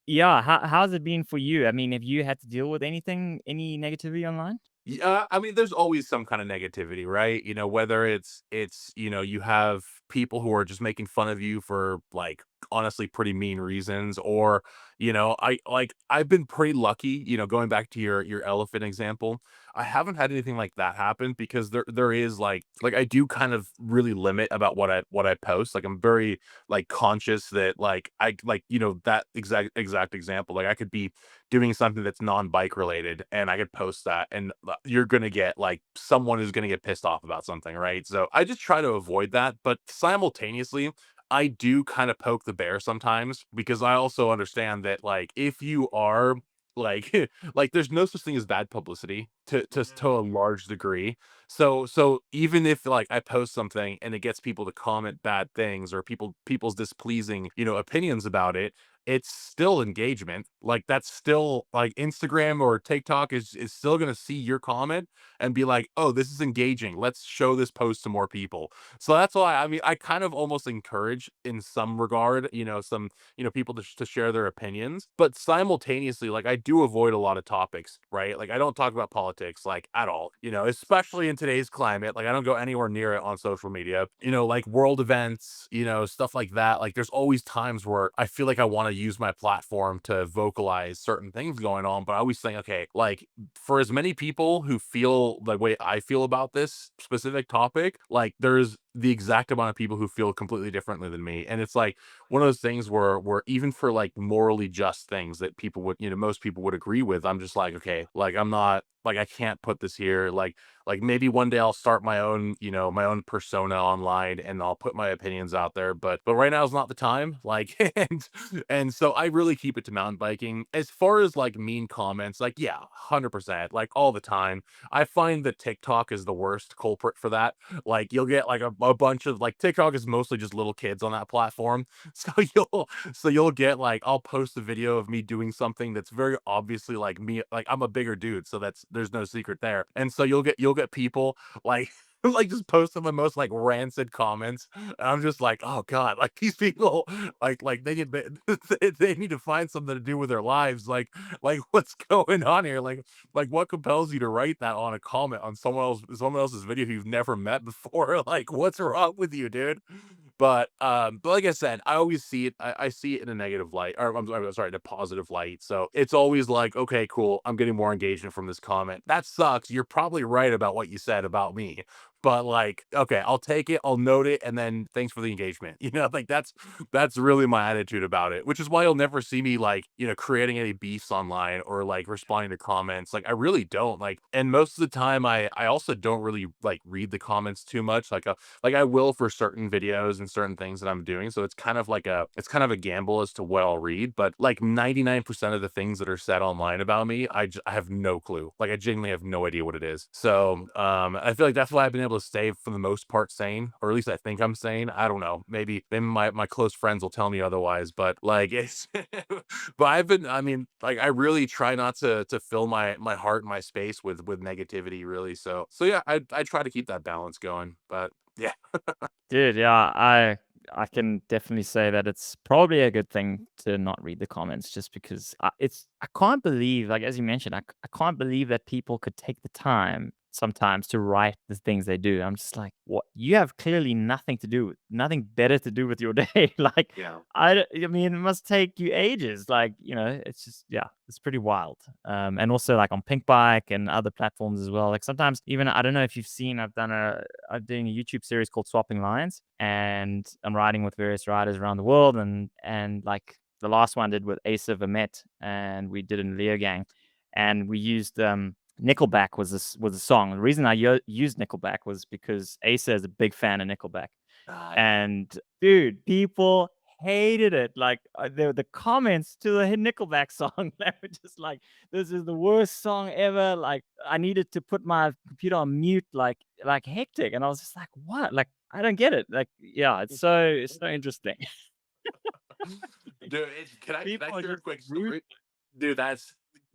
yeah. How's it been for you? I mean, have you had to deal with any negativity online? Yeah, I mean, there's always some kind of negativity, right? Whether it's you have people who are just making fun of you for like honestly pretty mean reasons, or I've been pretty lucky, going back to your elephant example. I haven't had anything like that happen because there is like I do kind of really limit about what I post. Like I'm very like conscious that like I like that exact example. Like I could be doing something that's non-bike related and I could post that, and you're gonna get like someone is gonna get pissed off about something, right? So I just try to avoid that, but simultaneously I do kind of poke the bear sometimes because I also understand that like if you are like like there's no such thing as bad publicity to a large degree. So even if like I post something and it gets people to comment bad things or people's displeasing, opinions about it, it's still engagement. Like that's still like Instagram or TikTok is still gonna see your comment and be like, oh, this is engaging. Let's show this post to more people. So that's why I mean I kind of almost encourage in some regard, some people to share their opinions, but simultaneously like I do avoid a lot of topics, right? Like I don't talk about politics like at all, especially in today's climate. Like I don't go anywhere near it on social media, like world events, stuff like that. Like there's always times where I feel like I want to use my platform to vocalize certain things going on, but I always think, okay, like for as many people who feel the way I feel about this specific topic, like there's the exact amount of people who feel completely differently than me. And it's like one of those things where even for like morally just things that people would, most people would agree with, I'm just like, okay, like I'm not like I can't put this here. Like maybe one day I'll start my own, my own persona online and I'll put my opinions out there. But right now is not the time. Like and so I really keep it to mountain biking. As far as like mean comments, like yeah, 100%, like all the time. I find that TikTok is the worst culprit for that. Like you'll get like a bunch of like TikTok is mostly just little kids on that platform. So you'll get like I'll post a video of me doing something that's very obviously like me, like I'm a bigger dude, so there's no secret there. And so you'll get people like like just posting the most like rancid comments. And I'm just like, oh God, like these people like they need to find something to do with their lives. Like what's going on here? Like what compels you to write that on a comment on someone else's video who you've never met before? Like what's wrong with you, dude? But like I said, I always see it. I see it in a negative light, or I'm sorry, in a positive light. So it's always like, okay, cool. I'm getting more engagement from this comment. That sucks. You're probably right about what you said about me. But like, okay, I'll take it, I'll note it, and then thanks for the engagement. Like that's really my attitude about it, which is why you'll never see me like, creating any beefs online or like responding to comments. Like I really don't like, and most of the time I also don't really like read the comments too much. Like I will for certain videos and certain things that I'm doing. So it's kind of like a gamble as to what I'll read. But like 99% of the things that are said online about me, I have no clue. Like I genuinely have no idea what it is. So I feel like that's why I've been able to stay for the most part sane, or at least I think I'm sane. I don't know. Maybe my close friends will tell me otherwise, but like it's but I mean, like I really try not to fill my heart and my space with negativity really. So yeah, I try to keep that balance going. But yeah. Dude, yeah, I can definitely say that it's probably a good thing to not read the comments just because I can't believe, like as you mentioned, I can't believe that people could take the time sometimes to write the things they do. I'm just like, what? You have clearly nothing better to do with your day. Like, Yeah. I mean, it must take you ages. Like, it's just, yeah, it's pretty wild. And also like on Pink Bike and other platforms as well. Like sometimes even, I don't know if you've seen, I'm doing a YouTube series called Swapping Lines, and I'm riding with various riders around the world, and like the last one I did with Asa Vermette, and we did in Leo Gang, and we used Nickelback was a song. The reason I used Nickelback was because Asa is a big fan of Nickelback, and dude, people hated it. Like the comments to the Nickelback song, they were just like, "This is the worst song ever." Like I needed to put my computer on mute, like hectic, and I was just like, "What?" Like I don't get it. Like yeah, it's so interesting. Dude, can I People are share a just quick rude. story? Dude,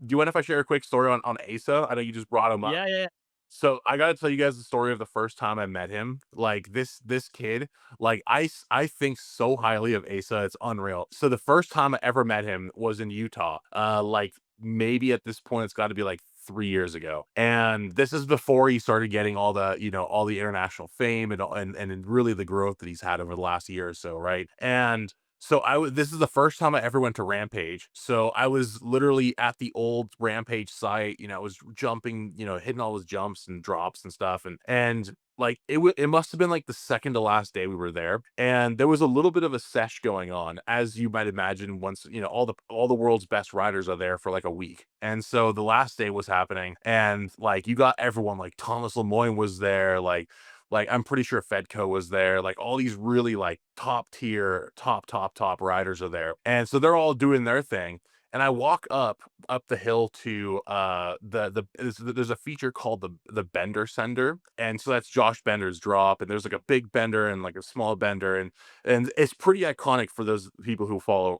do you mind if I share a quick story on Asa? I know you just brought him up. Yeah, yeah. So I gotta tell you guys the story of the first time I met him. Like this kid, like I think so highly of Asa, it's unreal. So the first time I ever met him was in Utah. Like maybe at this point it's got to be like 3 years ago, and this is before he started getting all the international fame and really the growth that he's had over the last year or so, right? And So this is the first time I ever went to Rampage. So I was literally at the old Rampage site, I was jumping, hitting all those jumps and drops and stuff. And like it must have been like the second to last day we were there. And there was a little bit of a sesh going on, as you might imagine, once, all the world's best riders are there for like a week. And so the last day was happening, and like you got everyone, like Thomas Lemoyne was there, like, I'm pretty sure Fedco was there, like, all these really, like, top tier, top riders are there, and so they're all doing their thing, and I walk up the hill to, there's a feature called the Bender Sender, and so that's Josh Bender's drop, and there's, like, a big bender and, like, a small bender, and it's pretty iconic for those people who follow,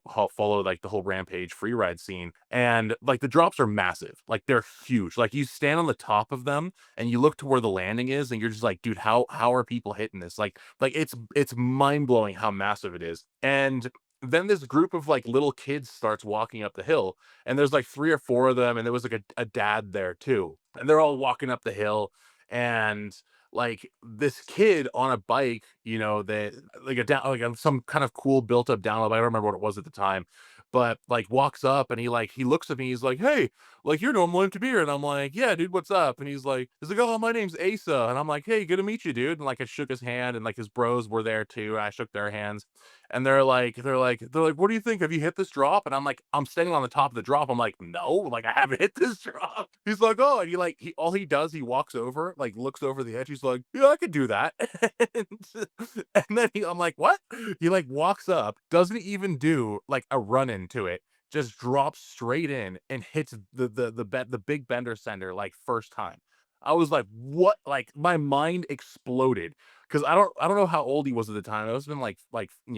like, the whole Rampage freeride scene, and, like, the drops are massive, like, they're huge, like, you stand on the top of them, and you look to where the landing is, and you're just like, dude, how are people hitting this? Like it's mind blowing how massive it is. And then this group of like little kids starts walking up the hill, and there's like 3 or 4 of them, and there was like a dad there too, and they're all walking up the hill, and like this kid on a bike, that like some kind of cool built up download. I don't remember what it was at the time, but like walks up and he looks at me. He's like, "Hey, like you're normal MTBER," and I'm like, "Yeah, dude, what's up?" And he's like, "Oh, my name's Asa," and I'm like, "Hey, good to meet you, dude." And like I shook his hand, and like his bros were there too. And I shook their hands, and they're like, "What do you think? Have you hit this drop?" And I'm like, I'm standing on the top of the drop. I'm like, "No, like I haven't hit this drop." He's like, "Oh," and all he does, he walks over, like looks over the edge. He's like, "Yeah, I could do that." and, and then I'm like, "What?" He like walks up, doesn't even do like a run into it, just drops straight in and hits the big bender sender like first time. I was like, "What?" Like my mind exploded because I don't know how old he was at the time. It was been like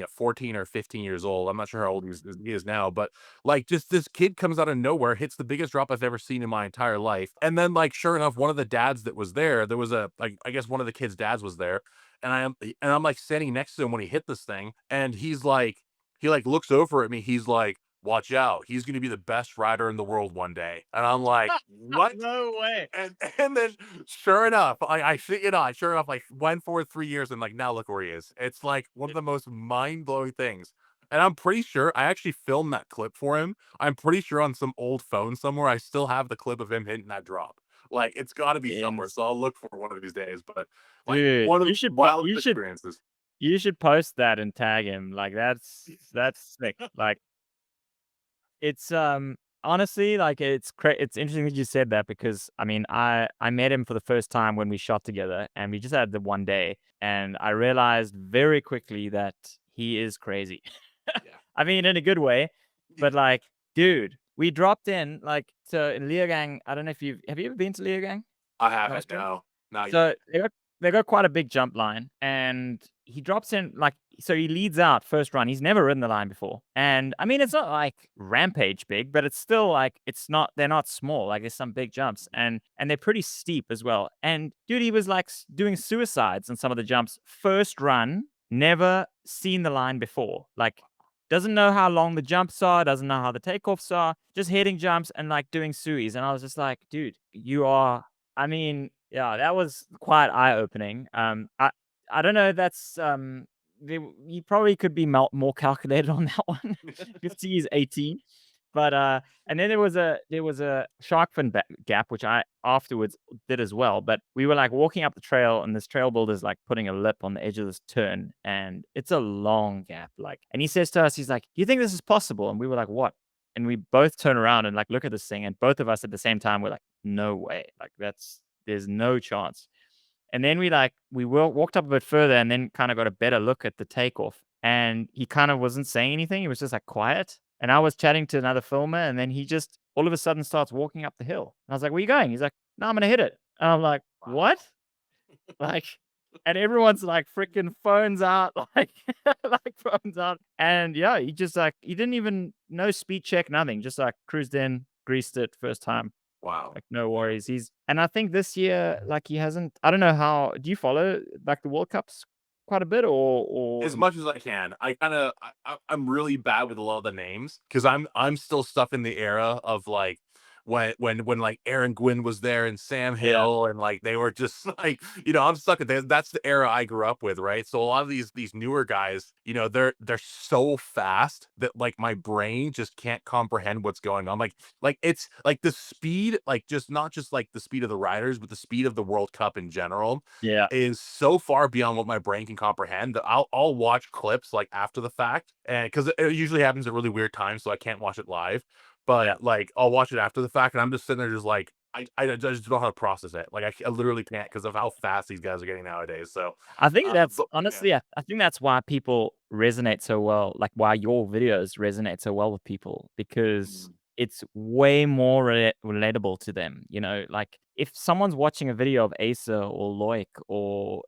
14 or 15 years old. I'm not sure how old he is now, but like just this kid comes out of nowhere, hits the biggest drop I've ever seen in my entire life. And then like sure enough, one of the dads that was there was a like I guess one of the kids' dads was there, and I'm like standing next to him when he hit this thing, and he like looks over at me. He's like, "Watch out. He's going to be the best rider in the world one day." And I'm like, "What?" No way. And then sure enough, sure enough, like went for 3 years, and like now look where he is. It's like one of the most mind-blowing things. And I'm pretty sure I actually filmed that clip for him. I'm pretty sure on some old phone somewhere, I still have the clip of him hitting that drop. Like it's got to be somewhere. So I'll look for it one of these days. But like Dude, one of you the should wildest experiences. you should post that and tag him. Like that's sick. Like it's honestly like it's interesting that you said that because I mean I met him for the first time when we shot together and we just had the one day and I realized very quickly that he is crazy. Yeah. I mean in a good way, but like dude, we dropped in like so in Leogang. I don't know if have you ever been to Leogang? I haven't. No, not So yet. they got quite a big jump line, and he drops in like so he leads out first run. He's never ridden the line before, and I mean it's not like Rampage big, but it's still like it's not. They're not small. Like there's some big jumps, and they're pretty steep as well. And dude, he was like doing suicides on some of the jumps. First run, never seen the line before. Like doesn't know how long the jumps are, doesn't know how the takeoffs are, just hitting jumps and like doing suis. And I was just like, dude, you are. I mean, yeah, that was quite eye-opening. I don't know, that's, you probably could be more calculated on that one. 50 is 18. But, and then there was a shark fin gap, which I afterwards did as well. But we were like walking up the trail, and this trail builder's like putting a lip on the edge of this turn, and it's a long gap. Like, and he says to us, he's like, "Do you think this is possible?" And we were like, "What?" And we both turn around and like look at this thing, and both of us at the same time were like, "No way! Like there's no chance." And then we walked up a bit further, and then kind of got a better look at the takeoff. And he kind of wasn't saying anything. He was just like quiet. And I was chatting to another filmer, and then he just all of a sudden starts walking up the hill. And I was like, "Where you going?" He's like, "No, I'm gonna hit it." And I'm like, "What?" Like, and everyone's like freaking phones out, like, like phones out. And yeah, he just like, he didn't even, no speed check, nothing. Just like cruised in, greased it first time. Wow. Like, no worries. And I think this year, like, he hasn't, I don't know how, do you follow like the World Cups quite a bit or As much as I can. I'm really bad with a lot of the names because I'm still stuck in the era of like when like Aaron Gwynn was there and Sam Yeah. Hill, and like they were just like, I'm stuck at that. That's the era I grew up with, right? So a lot of these newer guys, they're so fast that like my brain just can't comprehend what's going on. Like it's like the speed, like just not just like the speed of the riders, but the speed of the World Cup in general Yeah. is so far beyond what my brain can comprehend that I'll watch clips like after the fact, and because it usually happens at really weird times, so I can't watch it live. But Yeah. like I'll watch it after the fact, and I'm just sitting there just like I just don't know how to process it. Like I literally can't because of how fast these guys are getting nowadays. So I think that's but yeah. honestly, I think that's why people resonate so well, like why your videos resonate so well with people, because Mm, it's way more relatable to them. Like if someone's watching a video of Asa or Loic or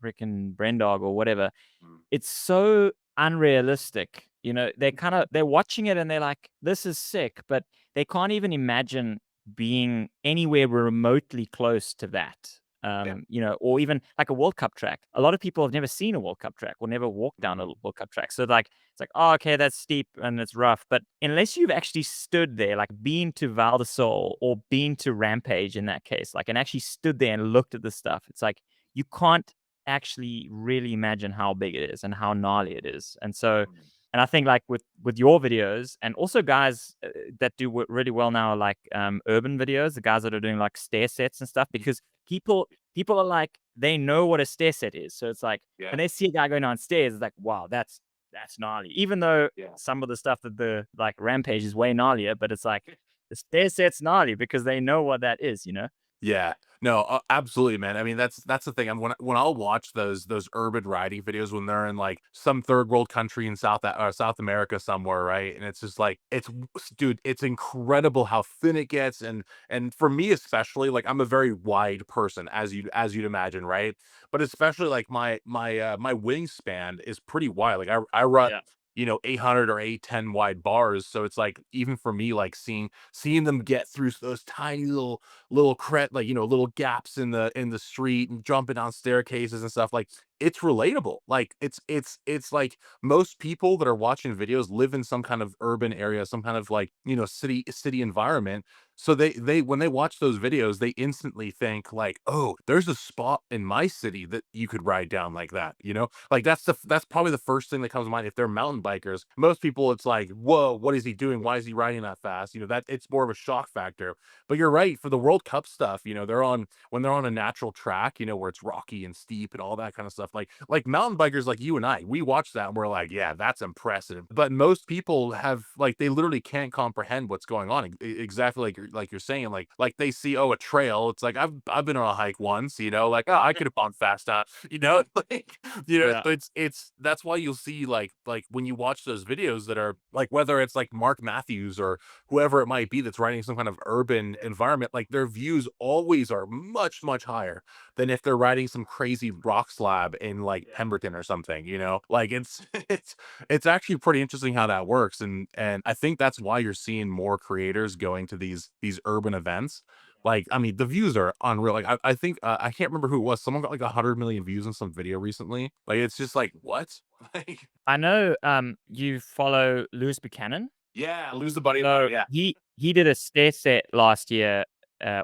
freaking Brendog or whatever, mm, it's so unrealistic. They're watching it and they're like, this is sick, but they can't even imagine being anywhere remotely close to that. yeah. Or even like a World Cup track. A lot of people have never seen a World Cup track or never walked down a Mm, World Cup track. So like it's like, oh, okay, that's steep and it's rough. But unless you've actually stood there, like been to Val de Sol or been to Rampage in that case, like and actually stood there and looked at the stuff, it's like you can't actually really imagine how big it is and how gnarly it is. mm, And I think like with your videos and also guys that do really well now are like urban videos, the guys that are doing like stair sets and stuff, because people are like they know what a stair set is. So it's like yeah. when they see a guy going downstairs, it's like, wow, that's gnarly. Even though Yeah. some of the stuff that the like Rampage is way gnarlier, but it's like the stair set's gnarly because they know what that is. Yeah. No, absolutely, man. I mean, that's the thing. When I'll watch those urban riding videos when they're in like some third world country in South America somewhere, right? And it's just like dude, it's incredible how thin it gets, and for me especially, like I'm a very wide person, as you'd imagine, right? But especially like my wingspan is pretty wide. Like I run, Yeah. 800 or 810 wide bars, so it's like even for me, like seeing them get through those tiny little gaps in the street and jumping down staircases and stuff, like it's relatable. Like it's like most people that are watching videos live in some kind of urban area, some kind of like city environment. So they when they watch those videos, they instantly think like, oh, there's a spot in my city that you could ride down like that. Like that's probably the first thing that comes to mind. If they're mountain bikers, most people, it's like, whoa, what is he doing? Why is he riding that fast? That it's more of a shock factor. But you're right, for the World Cup stuff, when they're on a natural track, where it's rocky and steep and all that kind of stuff. Like mountain bikers like you and I, we watch that and we're like, yeah, that's impressive. But most people have like they literally can't comprehend what's going on. Exactly like you're saying, like they see, oh, a trail. It's like I've been on a hike once, like, oh, I could have gone fast like Yeah. so it's that's why you'll see like when you watch those videos that are like, whether it's like Mark Matthews or whoever it might be that's writing some kind of urban environment, like their views always are much, much higher than if they're riding some crazy rock slab in like Pemberton or something. Like it's actually pretty interesting how that works. And I think that's why you're seeing more creators going to these urban events. Like, I mean, the views are unreal. Like, I think I can't remember who it was. Someone got like 100 million views on some video recently. Like, it's just like, what? Like, I know you follow Lewis Buchanan. yeah, lose the buddy. So Yeah. he did a stair set last year,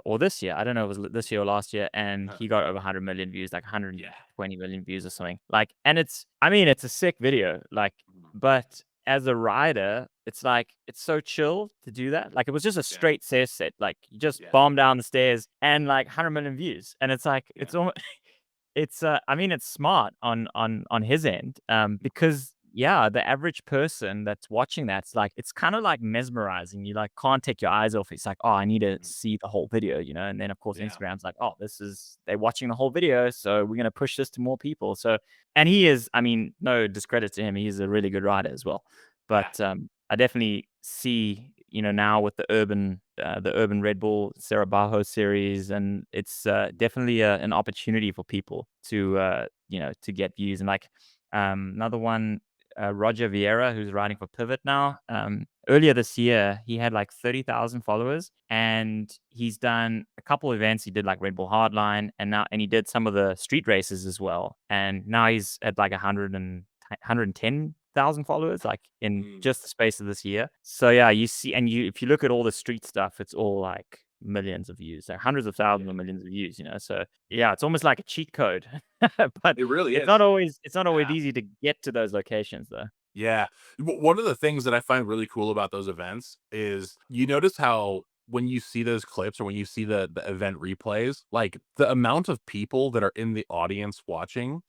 or this year. I don't know if it was this year or last year, and Huh. he got over 100 million views, like Yeah. 120 million views or something. Like, and I mean, it's a sick video. Like, Mhm. but as a rider, it's like it's so chill to do that. Like, it was just a Yeah. straight stair set. Like, you just Yeah. bomb down the stairs and like 100 million views, and it's like Yeah. it's almost. It's I mean, it's smart on his end, Mhm. because yeah, the average person that's watching that's like it's kind of like mesmerizing. You like can't take your eyes off. It's like, oh, I need to Mhm. see the whole video. And then of course Yeah. Instagram's like, oh, they're watching the whole video, so we're gonna push this to more people. So, and he is, I mean, no discredit to him, he's a really good writer as well. Yeah. But I definitely see, now with the urban Red Bull Sarabajo series, and it's definitely an opportunity for people to to get views. And like another one, Roger Vieira, who's writing for Pivot now. Earlier this year, he had like 30,000 followers, and he's done a couple events. He did like Red Bull Hardline, and he did some of the street races as well. And now he's at like 110 100,000 followers, like in Mm. just the space of this year. So yeah, you see, and if you look at all the street stuff, it's all like millions of views, like hundreds of thousands or millions of views, So yeah, it's almost like a cheat code. But It really it's is. not always Yeah. easy to get to those locations though. Yeah. One of the things that I find really cool about those events is you notice how when you see those clips or when you see the event replays, like the amount of people that are in the audience watching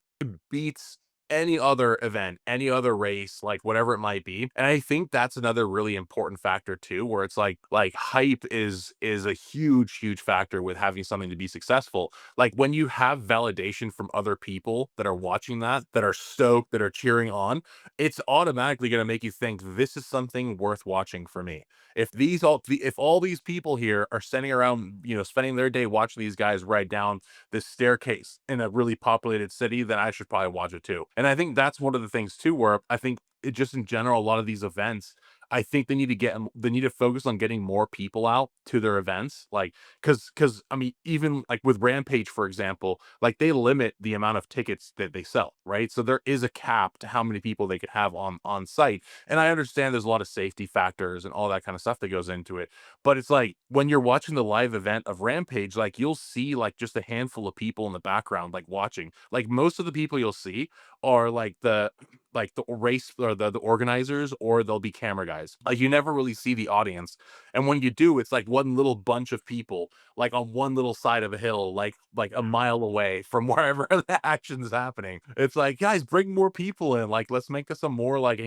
beats any other event, any other race, like whatever it might be. And I think that's another really important factor too, where it's like hype is a huge factor with having something to be successful. Like when you have validation from other people that are watching that are stoked, that are cheering on, it's automatically going to make you think this is something worth watching for me. If all these people here are standing around, spending their day watching these guys ride down this staircase in a really populated city, then I should probably watch it too. And I think that's one of the things too, where I think it just in general, a lot of these events, I think they need to focus on getting more people out to their events. Like, cause I mean, even like with Rampage, for example, like they limit the amount of tickets that they sell, right? So there is a cap to how many people they could have on site. And I understand there's a lot of safety factors and all that kind of stuff that goes into it. But it's like when you're watching the live event of Rampage, like you'll see like just a handful of people in the background, like watching. Like most of the people you'll see are like the race or the organizers, or they'll be camera guys. Like you never really see the audience. And when you do, it's like one little bunch of people like on one little side of a hill, like a mile away from wherever the action's happening. It's like, guys, bring more people in. Like, let's make this a more like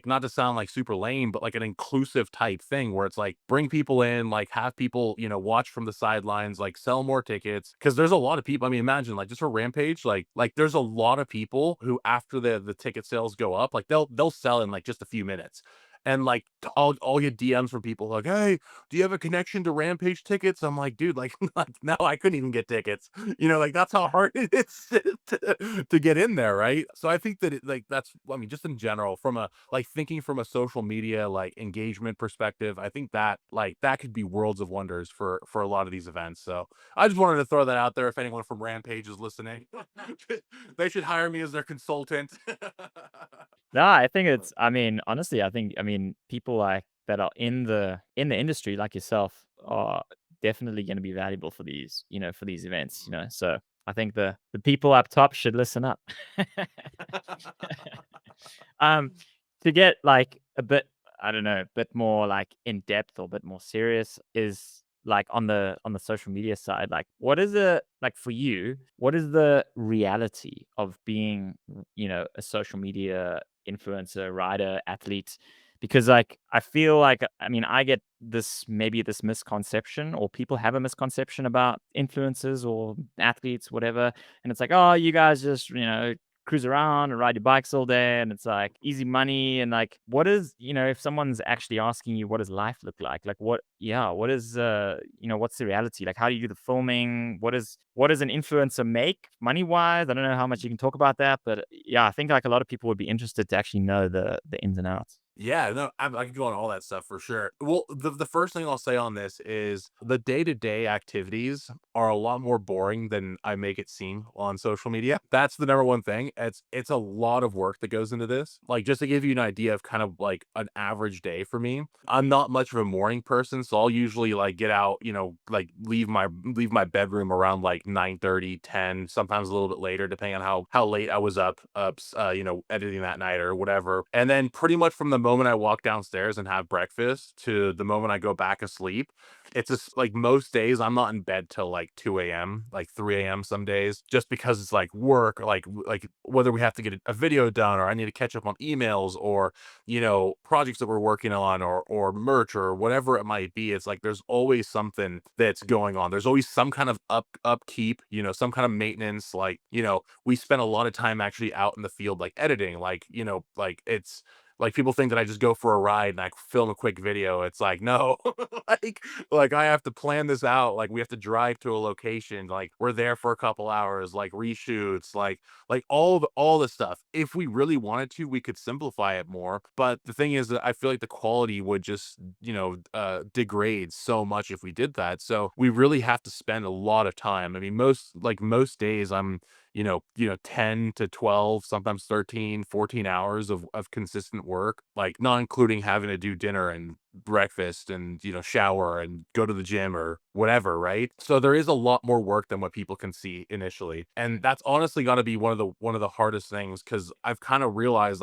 not to sound like super lame, but like an inclusive type thing where it's like bring people in, like have people, watch from the sidelines, like sell more tickets. Cause there's a lot of people. I mean, imagine like just for Rampage, like there's a lot of people who after the ticket sales go up, like they'll sell in like just a few minutes. And like I'll get DMs from people like, hey, do you have a connection to Rampage tickets? I'm like, dude, like no, I couldn't even get tickets. Like that's how hard it is to get in there, right? So I think that I mean, just in general, from a like thinking from a social media like engagement perspective, I think that like that could be worlds of wonders for a lot of these events. So I just wanted to throw that out there. If anyone from Rampage is listening, they should hire me as their consultant. No, I think I mean, honestly, I mean, people like that are in the industry like yourself are definitely going to be valuable for for these events, So I think the people up top should listen up. um, to get like a bit, I don't know, a bit more like in depth or a bit more serious is like on the social media side, like what is the like for you, what is the reality of being, a social media influencer, rider, athlete? Because like I feel like I mean I get this misconception, or people have a misconception about influencers or athletes, whatever, and it's like, oh, you guys just cruise around and ride your bikes all day, and it's like easy money. And like what is, if someone's actually asking you what does life look like what is what's the reality, like how do you do the filming, what does an influencer make money wise? I don't know how much you can talk about that, but yeah, I think like a lot of people would be interested to actually know the ins and outs. Yeah, no, I could go on all that stuff for sure. Well, the first thing I'll say on this is the day-to-day activities are a lot more boring than I make it seem on social media. That's the number one thing. It's a lot of work that goes into this. Like just to give you an idea of kind of like an average day for me, I'm not much of a morning person, so I'll usually like get out, like leave my bedroom around like 9:30, 10, sometimes a little bit later, depending on how late I was up, editing that night or whatever. And then pretty much from the moment I walk downstairs and have breakfast to the moment I go back asleep, it's just like most days I'm not in bed till like 2 a.m., like 3 a.m. some days, just because it's like work, like whether we have to get a video done or I need to catch up on emails or, projects that we're working on or merch or whatever it might be. It's like there's always something that's going on. There's always some kind of upkeep, some kind of maintenance. Like, we spend a lot of time actually out in the field, like editing, like it's like people think that I just go for a ride and I film a quick video. It's like, no, like I have to plan this out. Like we have to drive to a location. Like we're there for a couple hours, like reshoots, like all the stuff. If we really wanted to, we could simplify it more. But the thing is that I feel like the quality would just, degrade so much if we did that. So we really have to spend a lot of time. I mean, most days 10 to 12, sometimes 13, 14 hours of consistent work, like not including having to do dinner and breakfast and, shower and go to the gym or whatever, right? So there is a lot more work than what people can see initially. And that's honestly got to be one of the hardest things, cuz I've kind of realized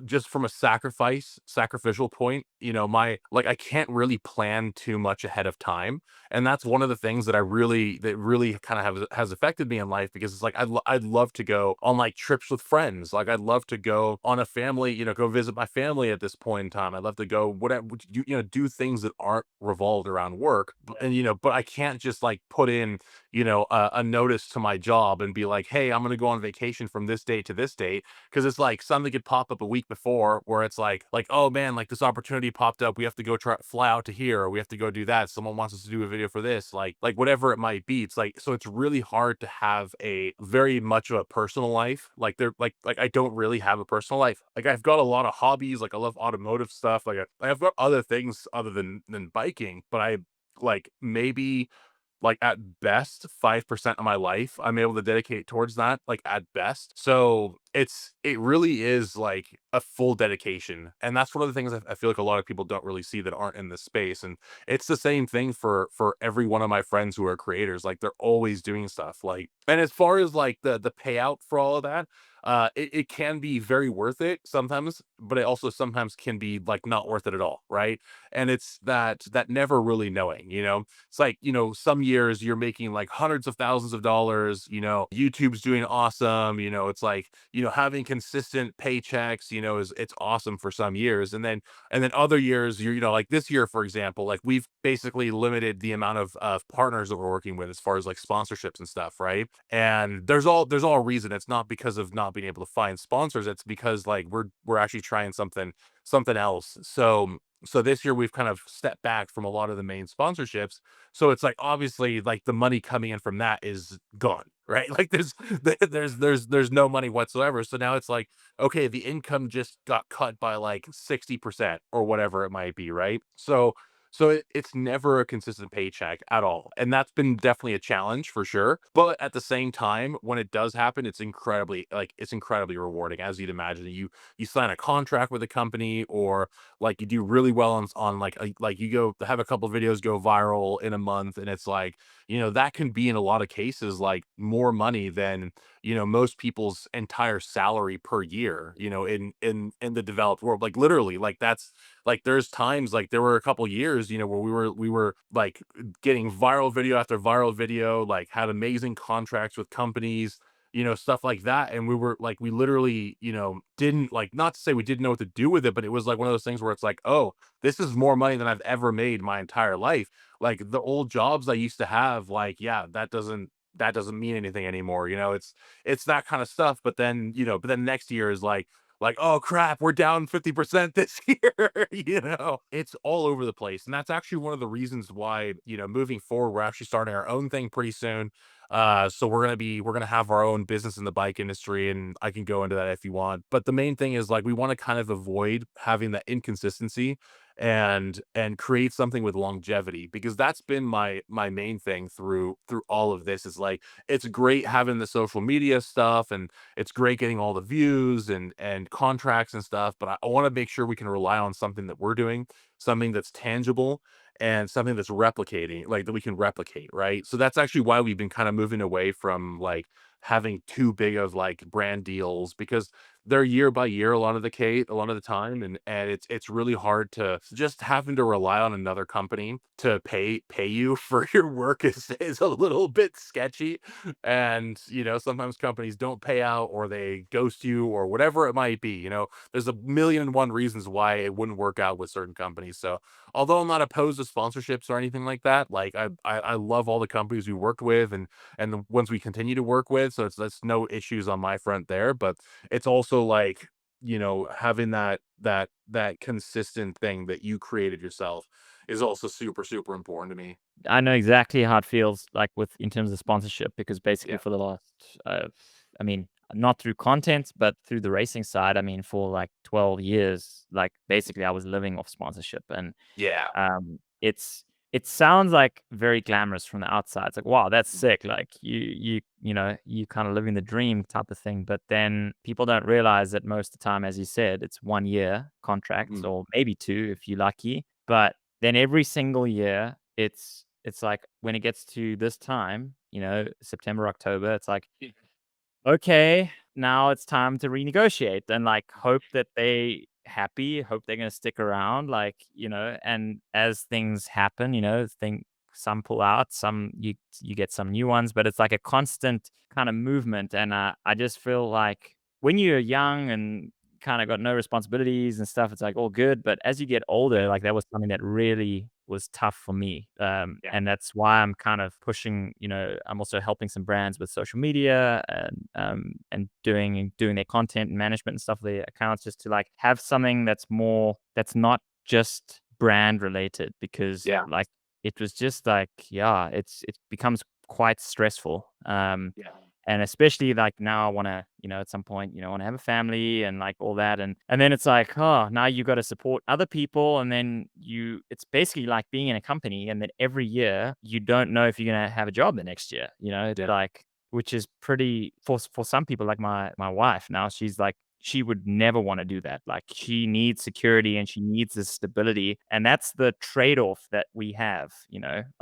just from a sacrificial point, I can't really plan too much ahead of time. And that's one of the things that really kind of has affected me in life, because it's like I'd love to go on like trips with friends. Like I'd love to go on a family, go visit my family at this point in time. I'd love to go whatever, do things that aren't revolved around work. But I can't just like put in, a notice to my job and be like, hey, I'm going to go on vacation from this date to this date, because it's like something could pop up a week before where it's like, oh man, like this opportunity popped up, we have to go fly out to here, or we have to go do that, someone wants us to do a video for this, like whatever it might be. It's like, so it's really hard to have a very much of a personal life. Like there like I don't really have a personal life. Like I've got a lot of hobbies, like I love automotive stuff, I've got other things other than biking, but I like maybe like at best 5% of my life I'm able to dedicate towards that, like at best. So it really is like a full dedication. And that's one of the things I feel like a lot of people don't really see that aren't in this space. And it's the same thing for every one of my friends who are creators. Like they're always doing stuff. Like, and as far as like the payout for all of that, it can be very worth it sometimes, but it also sometimes can be like not worth it at all, right? And it's that never really knowing, it's like, some years you're making like hundreds of thousands of dollars, YouTube's doing awesome, it's like, having consistent paychecks, it's awesome for some years. And then other years, like this year, for example, like we've basically limited the amount of partners that we're working with as far as like sponsorships and stuff, right? And there's all a reason. It's not because of not being able to find sponsors. It's because like we're actually trying something else. So this year we've kind of stepped back from a lot of the main sponsorships. So it's like obviously like the money coming in from that is gone, right? Like there's no money whatsoever. So now it's like, okay, the income just got cut by like 60% or whatever it might be, right? So it's never a consistent paycheck at all. And that's been definitely a challenge for sure. But at the same time, when it does happen, it's incredibly rewarding. As you'd imagine, you sign a contract with a company, or like you do really well on like you go have a couple videos go viral in a month, and it's like, that can be in a lot of cases like more money than, most people's entire salary per year, in the developed world. Like literally, like that's like there's times like there were a couple years, where we were like getting viral video after viral video, like had amazing contracts with companies, stuff like that. And we literally, didn't like, not to say we didn't know what to do with it, but it was like one of those things where it's like, oh, this is more money than I've ever made my entire life. Like the old jobs I used to have, like, yeah, that doesn't mean anything anymore. It's that kind of stuff. But then next year is like, oh crap, we're down 50% this year. It's all over the place. And that's actually one of the reasons why, moving forward, we're actually starting our own thing pretty soon. So we're gonna have our own business in the bike industry, and I can go into that if you want. But the main thing is like we want to kind of avoid having that inconsistency and create something with longevity, because that's been my main thing through all of this. Is like it's great having the social media stuff, and it's great getting all the views and contracts and stuff, but I want to make sure we can rely on something that we're doing, something that's tangible, and something that's replicating, like that we can replicate, right? So that's actually why we've been kind of moving away from like having too big of like brand deals, because they're year by year a lot of the time, and it's really hard to just having to rely on another company to pay you for your work is a little bit sketchy. And sometimes companies don't pay out, or they ghost you, or whatever it might be. There's a million and one reasons why it wouldn't work out with certain companies. So although I'm not opposed to sponsorships or anything like that, like I love all the companies we worked with, and the ones we continue to work with. So that's no issues on my front there. But it's also like, having that consistent thing that you created yourself is also super, super important to me. I know exactly how it feels like with in terms of sponsorship, because basically Yeah. for the last, I mean, not through content, but through the racing side. I mean, for like 12 years, like basically I was living off sponsorship, and Yeah. it's it sounds like very glamorous from the outside. It's like, wow, that's sick. Like you kind of living the dream type of thing. But then people don't realize that most of the time, as you said, it's 1 year contracts Mhm. or maybe 2 if you're lucky. But then every single year, it's like when it gets to this time, September, October, it's like, okay, now it's time to renegotiate and like hope that they happy, hope they're gonna stick around, like, and as things happen, some pull out, some you get some new ones, but it's like a constant kind of movement. And I just feel like when you're young and kind of got no responsibilities and stuff, it's like all good. But as you get older, like that was something that really was tough for me. Yeah. And that's why I'm kind of pushing, I'm also helping some brands with social media and doing their content and management and stuff, their accounts, just to like have something that's not just brand related, because Yeah. like it was just like, yeah, it becomes quite stressful. Yeah. And especially like now I want to, at some point, want to have a family and like all that. And then it's like, oh, now you got to support other people. And then it's basically like being in a company. And then every year you don't know if you're going to have a job the next year, it's Yeah. like, which is pretty for some people, like my wife now, she's like, she would never want to do that. Like she needs security and she needs this stability. And that's the trade-off that we have,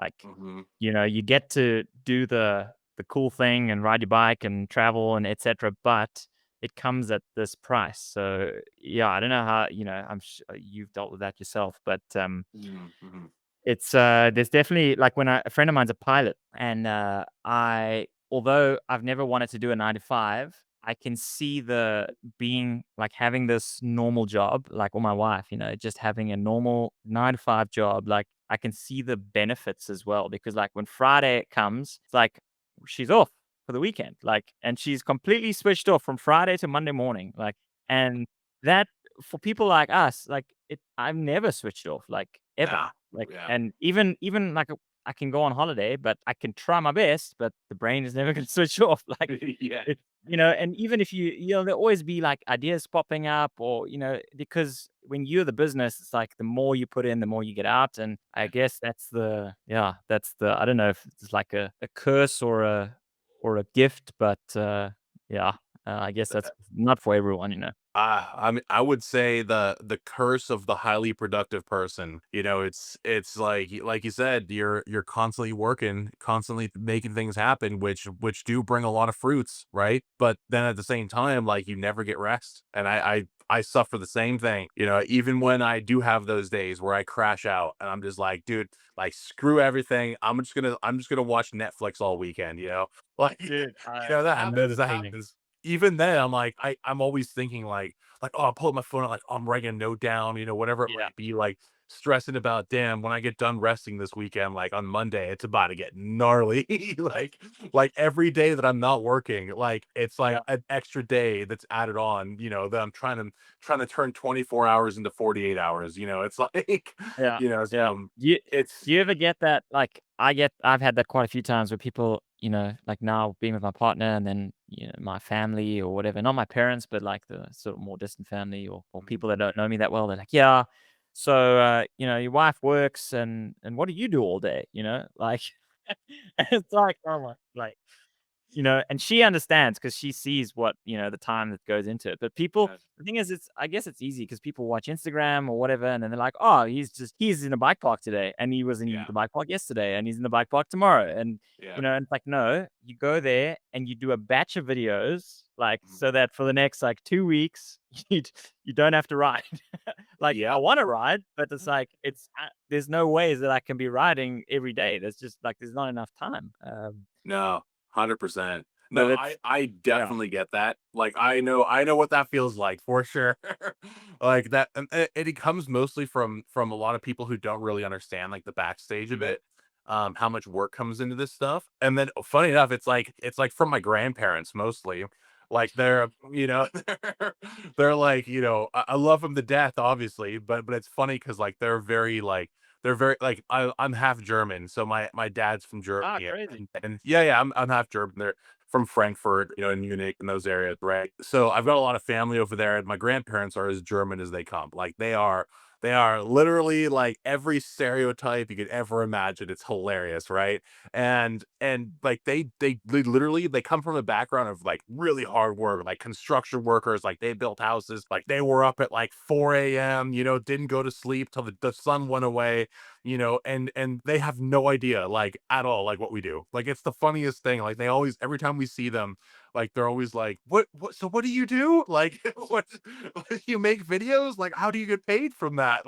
like, Mhm. you get to do the cool thing and ride your bike and travel and etc. But it comes at this price. So yeah, I don't know how, you've dealt with that yourself, but Mhm. Mhm. it's there's definitely like when a friend of mine's a pilot, and although I've never wanted to do a 9 to 5, I can see the being like having this normal job, like, or my wife, just having a normal 9 to 5 job. Like I can see the benefits as well, because like when Friday comes, it's like she's off for the weekend, like, and she's completely switched off from Friday to Monday morning, like, and that for people like us, like I've never switched off, like ever. Yeah. Like, Yeah. and even like I can go on holiday, but I can try my best, but the brain is never gonna switch off. Like Yeah. it, and even if there'll always be like ideas popping up, or because when you're the business, it's like the more you put in, the more you get out. And I guess that's the I don't know if it's like a curse or a gift, but yeah, I guess that's not for everyone. I mean, I would say the curse of the highly productive person. It's like you said, you're constantly working, constantly making things happen, which do bring a lot of fruits, right? But then at the same time, like you never get rest, and I suffer the same thing. Even when I do have those days where I crash out, and I'm just like, dude, like screw everything. I'm just gonna watch Netflix all weekend. Like Dude, that I know happens. the That feeling. happens. Even then, I'm like, I'm always thinking like, oh, I'll pull up my phone, like, I'm writing a note down, whatever it Yeah. might be, like stressing about, damn, when I get done resting this weekend, like on Monday, it's about to get gnarly. like every day that I'm not working, like it's like Yeah. an extra day that's added on, that I'm trying to turn 24 hours into 48 hours. It's like, Yeah, yeah. You it's do you ever get that? Like, I've had that quite a few times where people, like now being with my partner and then, my family or whatever, not my parents, but like the sort of more distant family, or people that don't know me that well. They're like, yeah, so, your wife works and what do you do all day? Like, and it's like, oh my, like, and she understands because she sees what, the time that goes into it. But people, the thing is, I guess it's easy because people watch Instagram or whatever, and then they're like, oh, he's in a bike park today, and he was in yeah, the bike park yesterday, and he's in the bike park tomorrow. And, yeah. and it's like, no, you go there and you do a batch of videos, like, Mhm. so that for the next like 2 weeks, you don't have to ride. Like, I Yeah. want to ride, but it's like, there's no ways that I can be riding every day. There's just like, there's not enough time. No, 100%. But No, it's, I yeah. definitely get that. Like, I know what that feels like for sure. Like that, and it comes mostly from a lot of people who don't really understand like the backstage of it, how much work comes into this stuff. And then, funny enough, it's like from my grandparents mostly. Like they're like, I love them to death, obviously, but it's funny because like they're very like I'm half German, so my dad's from Ah, Germany, crazy. and yeah, I'm half German. They're from Frankfurt, in Munich and those areas, right? So I've got a lot of family over there, and my grandparents are as German as they come. Like They are literally like every stereotype you could ever imagine. It's hilarious, right? And like they literally they come from a background of like really hard work, like construction workers, like they built houses, like they were up at like 4 a.m., didn't go to sleep till the sun went away, and they have no idea like at all like what we do. Like it's the funniest thing. Like they always every time we see them, like they're always like, what so what do you do? Like what do you make videos? Like how do you get paid from that?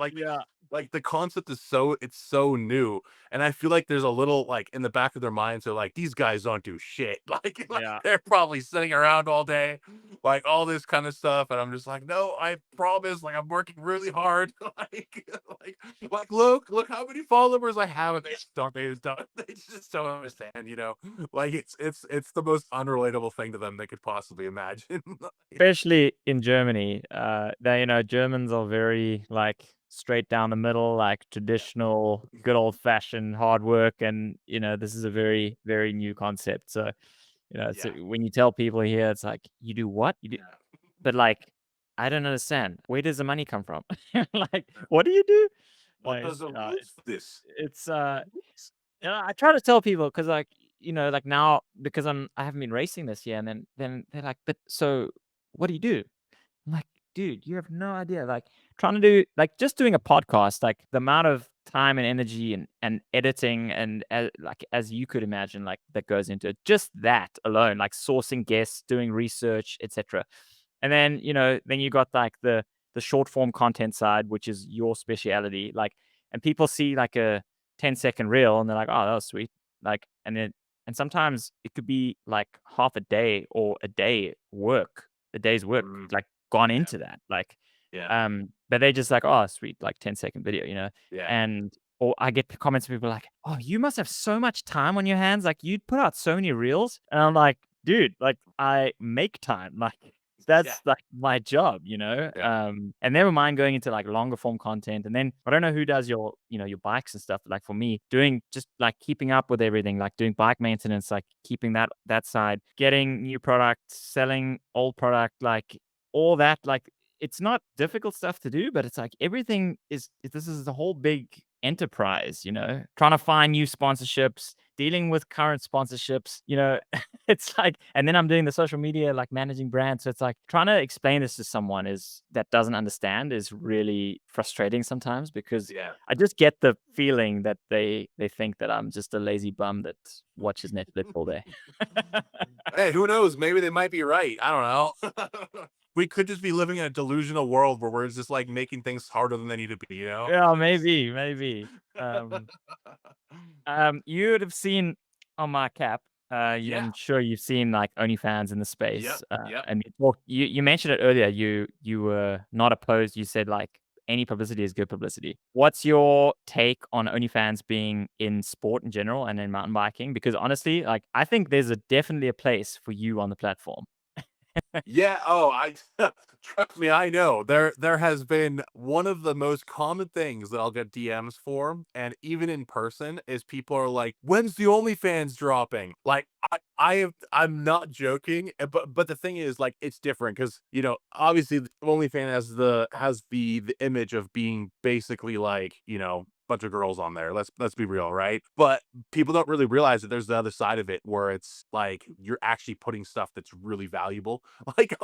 Like the concept is it's so new. And I feel like there's a little like in the back of their minds, they're like, these guys don't do shit. Like Yeah. they're probably sitting around all day, like all this kind of stuff. And I'm just like, no, I promise, like I'm working really hard. Look how many followers I have. And they just don't understand. Like it's the most unrelatable thing to them they could possibly imagine. Especially in Germany, Germans are very like straight down the middle, like traditional, good old fashioned hard work, and this is a very, very new concept. So, so Yeah. when you tell people here, it's like, you do what? You do, but like, I don't understand. Where does the money come from? Like, what do you do? What Like, does a roof this? it's I try to tell people because like like now because I haven't been racing this year, and then they're like, but so what do you do? I'm like, dude, you have no idea. Like trying to do like just doing a podcast, like the amount of time and energy and editing and like as you could imagine, like that goes into it. Just that alone, like sourcing guests, doing research, etc. And then then you got like the short form content side, which is your speciality. Like, and people see like a 10-second reel and they're like, oh, that was sweet. Like, and sometimes it could be like half a day or a day's work, Mm, like gone yeah, into that. Like, yeah, but they just like, oh, sweet, like 10-second video, yeah. and or I get comments from people like, oh, you must have so much time on your hands. Like, you'd put out so many reels. And I'm like, dude, like, I make time. Like, Yeah, that's like my job. yeah. And never mind going into like longer form content. And then I don't know who does your bikes and stuff. But like for me, doing just like keeping up with everything, like doing bike maintenance, like keeping that side, getting new product, selling old product, like all that, like it's not difficult stuff to do, but it's like everything this is the whole big enterprise, trying to find new sponsorships, dealing with current sponsorships. It's like, and then I'm doing the social media, like managing brands. So it's like trying to explain this to someone that doesn't understand is really frustrating sometimes because Yeah. I just get the feeling that they think that I'm just a lazy bum that watches Netflix all day. Hey, who knows? Maybe they might be right. I don't know. We could just be living in a delusional world where we're just like making things harder than they need to be? Yeah, maybe. Um, you would have seen on my cap. Yeah. I'm sure you've seen like OnlyFans in the Yep. space. Yep. And you mentioned it earlier. You were not opposed. You said like any publicity is good publicity. What's your take on OnlyFans being in sport in general and in mountain biking? Because honestly, like I think there's definitely a place for you on the platform. Yeah. Oh, I trust me. I know there has been one of the most common things that I'll get DMs for, and even in person, is people are like, "When's the OnlyFans dropping?" Like, I'm not joking, but the thing is, like, it's different because obviously, the OnlyFans has the image of being basically like bunch of girls on there. Let's be real, right? But people don't really realize that there's the other side of it where it's like you're actually putting stuff that's really valuable like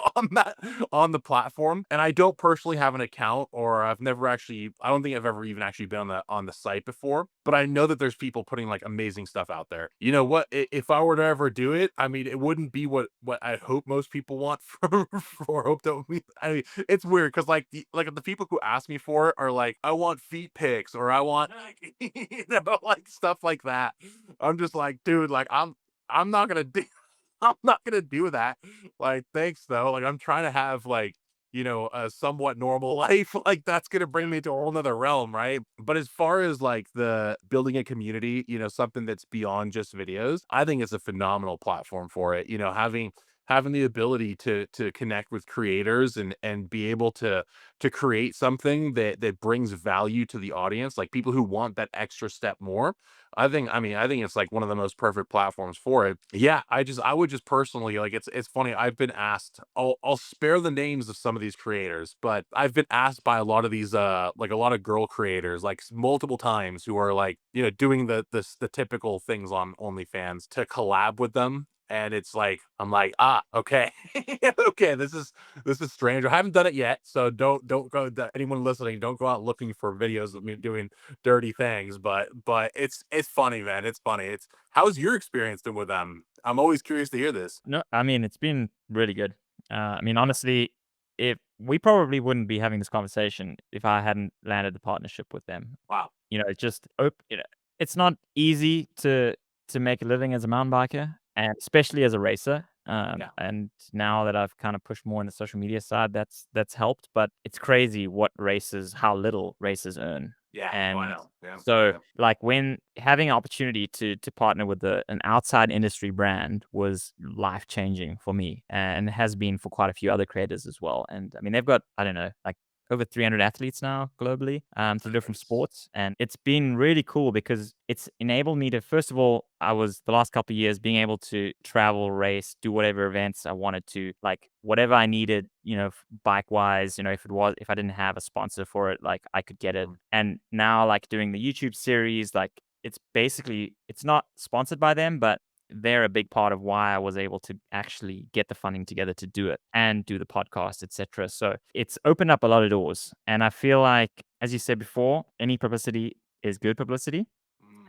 on the platform. And I don't personally have an account, or I don't think I've ever even actually been on the site before, but I know that there's people putting like amazing stuff out there. You know what? If I were to ever do it, I mean, it wouldn't be what I hope most people want for hope that I mean, it's weird because like the people who ask me for it are like, I want feet pics or I want like stuff like that. I'm just like, dude, like I'm not gonna do I'm not gonna do that. Like, thanks though. Like I'm trying to have like a somewhat normal life. Like that's gonna bring me to a whole nother realm, right? But as far as like the building a community, something that's beyond just videos, I think it's a phenomenal platform for it. Having the ability to connect with creators and be able to create something that brings value to the audience, like people who want that extra step more. I think it's like one of the most perfect platforms for it. Yeah, I would just personally like it's funny. I've been asked, I'll spare the names of some of these creators, but I've been asked by a lot of these like a lot of girl creators like multiple times who are like, doing the typical things on OnlyFans to collab with them. And it's like I'm like, okay. Okay, this is strange. I haven't done it yet, so don't go anyone listening, don't go out looking for videos of me doing dirty things, but it's funny, man. It's funny. It's how's your experience been with them? I'm always curious to hear this. No, I mean, it's been really good. I mean, honestly, if we probably wouldn't be having this conversation if I hadn't landed the partnership with them. Wow. It's just it's not easy to make a living as a mountain biker, and especially as a racer. Yeah. And now that I've kind of pushed more in the social media side, that's helped. But it's crazy how little racers earn. Yeah. And I know. Yeah. so, Yeah. like, when having an opportunity to partner with an outside industry brand was life changing for me, and it has been for quite a few other creators as well. And I mean, they've got, I don't know, like over 300 athletes now globally, through different Nice. sports, and it's been really cool because it's enabled me to, first of all, I was the last couple of years being able to travel, race, do whatever events I wanted to, like whatever I needed, bike wise, if I didn't have a sponsor for it, like I could get it. And now, like, doing the YouTube series, like, it's not sponsored by them, but they're a big part of why I was able to actually get the funding together to do it and do the podcast, etc. So it's opened up a lot of doors. And I feel like, as you said before, any publicity is good publicity.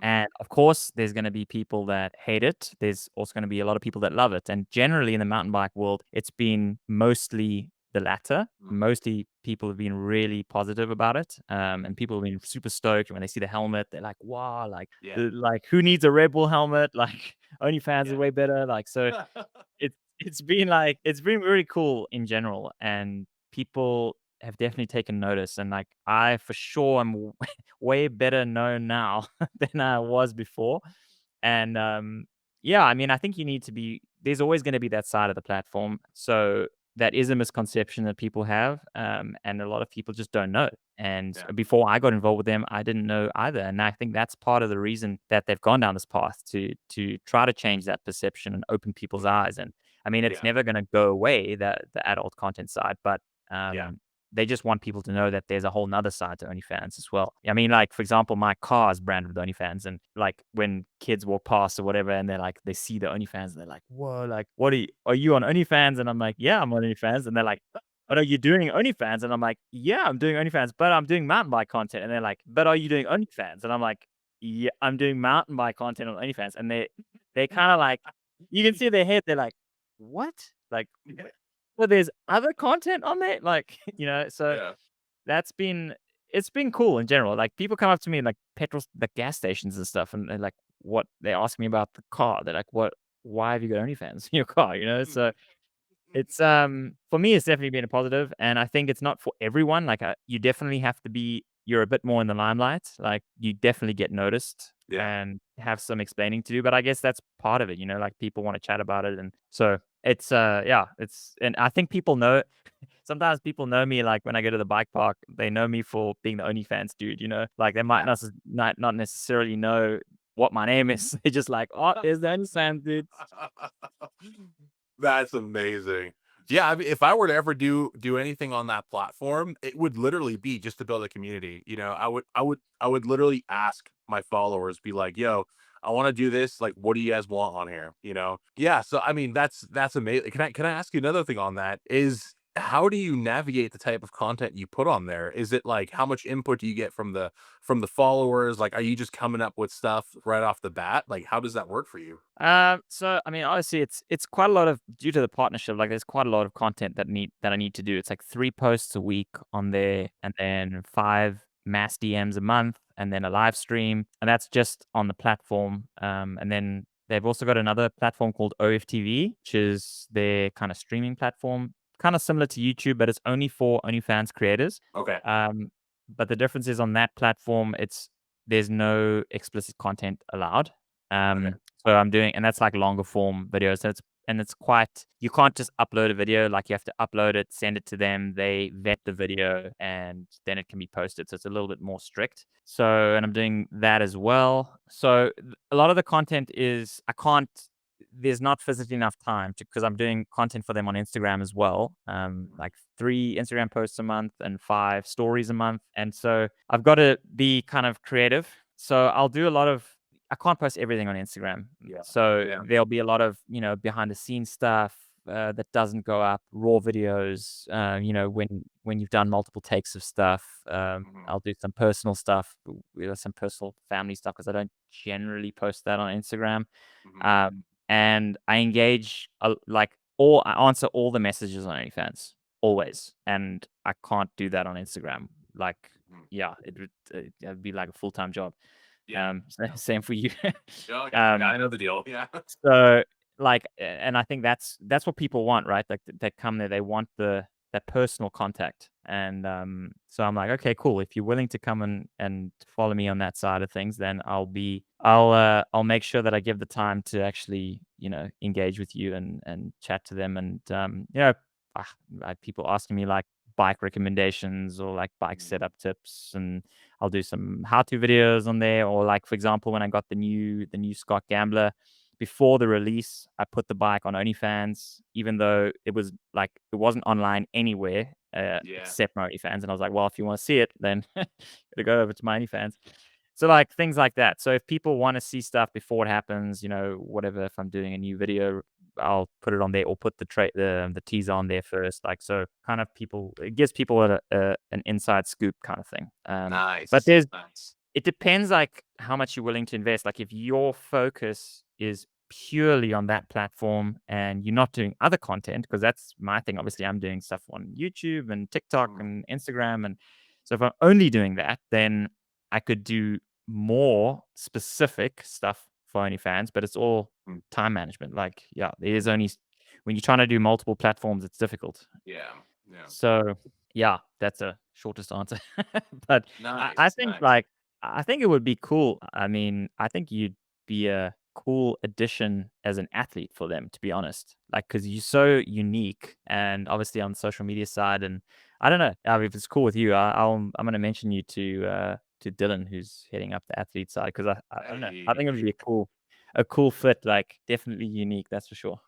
And of course, there's going to be people that hate it. There's also going to be a lot of people that love it. And generally in the mountain bike world, it's been mostly the latter. Mostly people have been really positive about it. And people have been super stoked when they see the helmet. They're like, wow, like, Yeah. like who needs a Red Bull helmet? Like, OnlyFans is Yeah. way better. Like, so it's been really cool in general, and people have definitely taken notice. And like, I for sure am way better known now than I was before. And yeah, I mean, I think there's always going to be that side of the platform. So that is a misconception that people have, and a lot of people just don't know. And Yeah. before I got involved with them, I didn't know either. And I think that's part of the reason that they've gone down this path to try to change that perception and open people's eyes. And I mean, it's Yeah. never going to go away, the adult content side, but Yeah. they just want people to know that there's a whole nother side to OnlyFans as well. I mean, like, for example, my car is branded with OnlyFans, and like when kids walk past or whatever, and they see the OnlyFans, and they're like, whoa, like, are you on OnlyFans? And I'm like, yeah, I'm on OnlyFans. And they're like, but are you doing OnlyFans? And I'm like, yeah, I'm doing OnlyFans, but I'm doing mountain bike content. And they're like, but are you doing OnlyFans? And I'm like, yeah, I'm doing mountain bike content on OnlyFans. And they kind of like, you can see their head, they're like, what? Like, well, there's other content on there, like, so Yeah. that's been it's been cool in general. Like, people come up to me in, like, like, gas stations and stuff, and they're like, they ask me about the car. They're like, why have you got OnlyFans in your car? So it's for me, it's definitely been a positive, and I think it's not for everyone. Like, you definitely have to you're a bit more in the limelight. Like, you definitely get noticed Yeah. and have some explaining to do. But I guess that's part of it. Like, people want to chat about it, and so it's yeah, and I think people know. Sometimes people know me, like, when I go to the bike park, they know me for being the OnlyFans dude. Like, they might not necessarily know what my name is. They're just like, oh, there's the OnlyFans dude. That's amazing. Yeah, I mean, if I were to ever do anything on that platform, it would literally be just to build a community. I would literally ask my followers, be like, "Yo, I want to do this. Like, what do you guys want on here?" Yeah. So I mean, that's amazing. Can I ask you another thing on that? Is how do you navigate the type of content you put on there? Is it like how much input do you get from the followers? Like, are you just coming up with stuff right off the bat? Like, how does that work for you? So I mean, obviously, it's quite a lot of, due to the partnership. Like, there's quite a lot of content that I need to do. It's like 3 posts a week on there, and then 5 mass DMs a month, and then a live stream, and that's just on the platform. And then they've also got another platform called OFTV, which is their kind of streaming platform, kind of similar to YouTube, but it's only for OnlyFans creators. Okay. But the difference is, on that platform, there's no explicit content allowed. Okay. So I'm doing, and that's like longer form videos. So it's and it's quite, you can't just upload a video. Like, you have to upload it, send it to them, they vet the video, and then it can be posted. So it's a little bit more strict. So, and I'm doing that as well. So a lot of the content is, I can't, there's not physically enough time to, because I'm doing content for them on Instagram as well. Like 3 Instagram posts a month and 5 stories a month. And so I've got to be kind of creative. So I'll do a lot of, I can't post everything on Instagram. So there'll be a lot of, behind the scenes stuff that doesn't go up, raw videos, when you've done multiple takes of stuff. I'll do some personal stuff, some personal family stuff, because I don't generally post that on Instagram. And I engage, I answer all the messages on OnlyFans always, and I can't do that on Instagram. Like, it'd be like a full-time job. Same for you. I know the deal. So, like, and I think that's what people want, right? Like, they come there, they want that personal contact. And so I'm like, okay, cool. If you're willing to come and follow me on that side of things, then I'll make sure that I give the time to actually, engage with you and chat to them. And people asking me like bike recommendations or like bike setup tips, and I'll do some how-to videos on there. Or like, for example, when I got the new Scott Gambler, before the release, I put the bike on OnlyFans, even though it wasn't online anywhere except my OnlyFans. And I was like, well, if you want to see it, then gotta go over to my OnlyFans. So like things like that. So if people want to see stuff before it happens, whatever, if I'm doing a new video, I'll put it on there, or put the teaser on there first. Like, so kind of it gives people an inside scoop kind of thing. Nice. But it depends like how much you're willing to invest. Like, if your focus is purely on that platform and you're not doing other content, because that's my thing. Obviously, I'm doing stuff on YouTube and TikTok and Instagram. And so if I'm only doing that, then I could do more specific stuff for OnlyFans, but it's all time management. Like, there is only, when you're trying to do multiple platforms, it's difficult. So that's a shortest answer. But I think I think it would be cool. I mean, I think you'd be a cool addition as an athlete for them, to be honest. Like, because you're so unique, and obviously on the social media side. And I don't know, if it's cool with you, I'm going to mention you to Dylan, who's heading up the athlete side, because I don't know, I think it would be a cool fit. Like, definitely unique, that's for sure.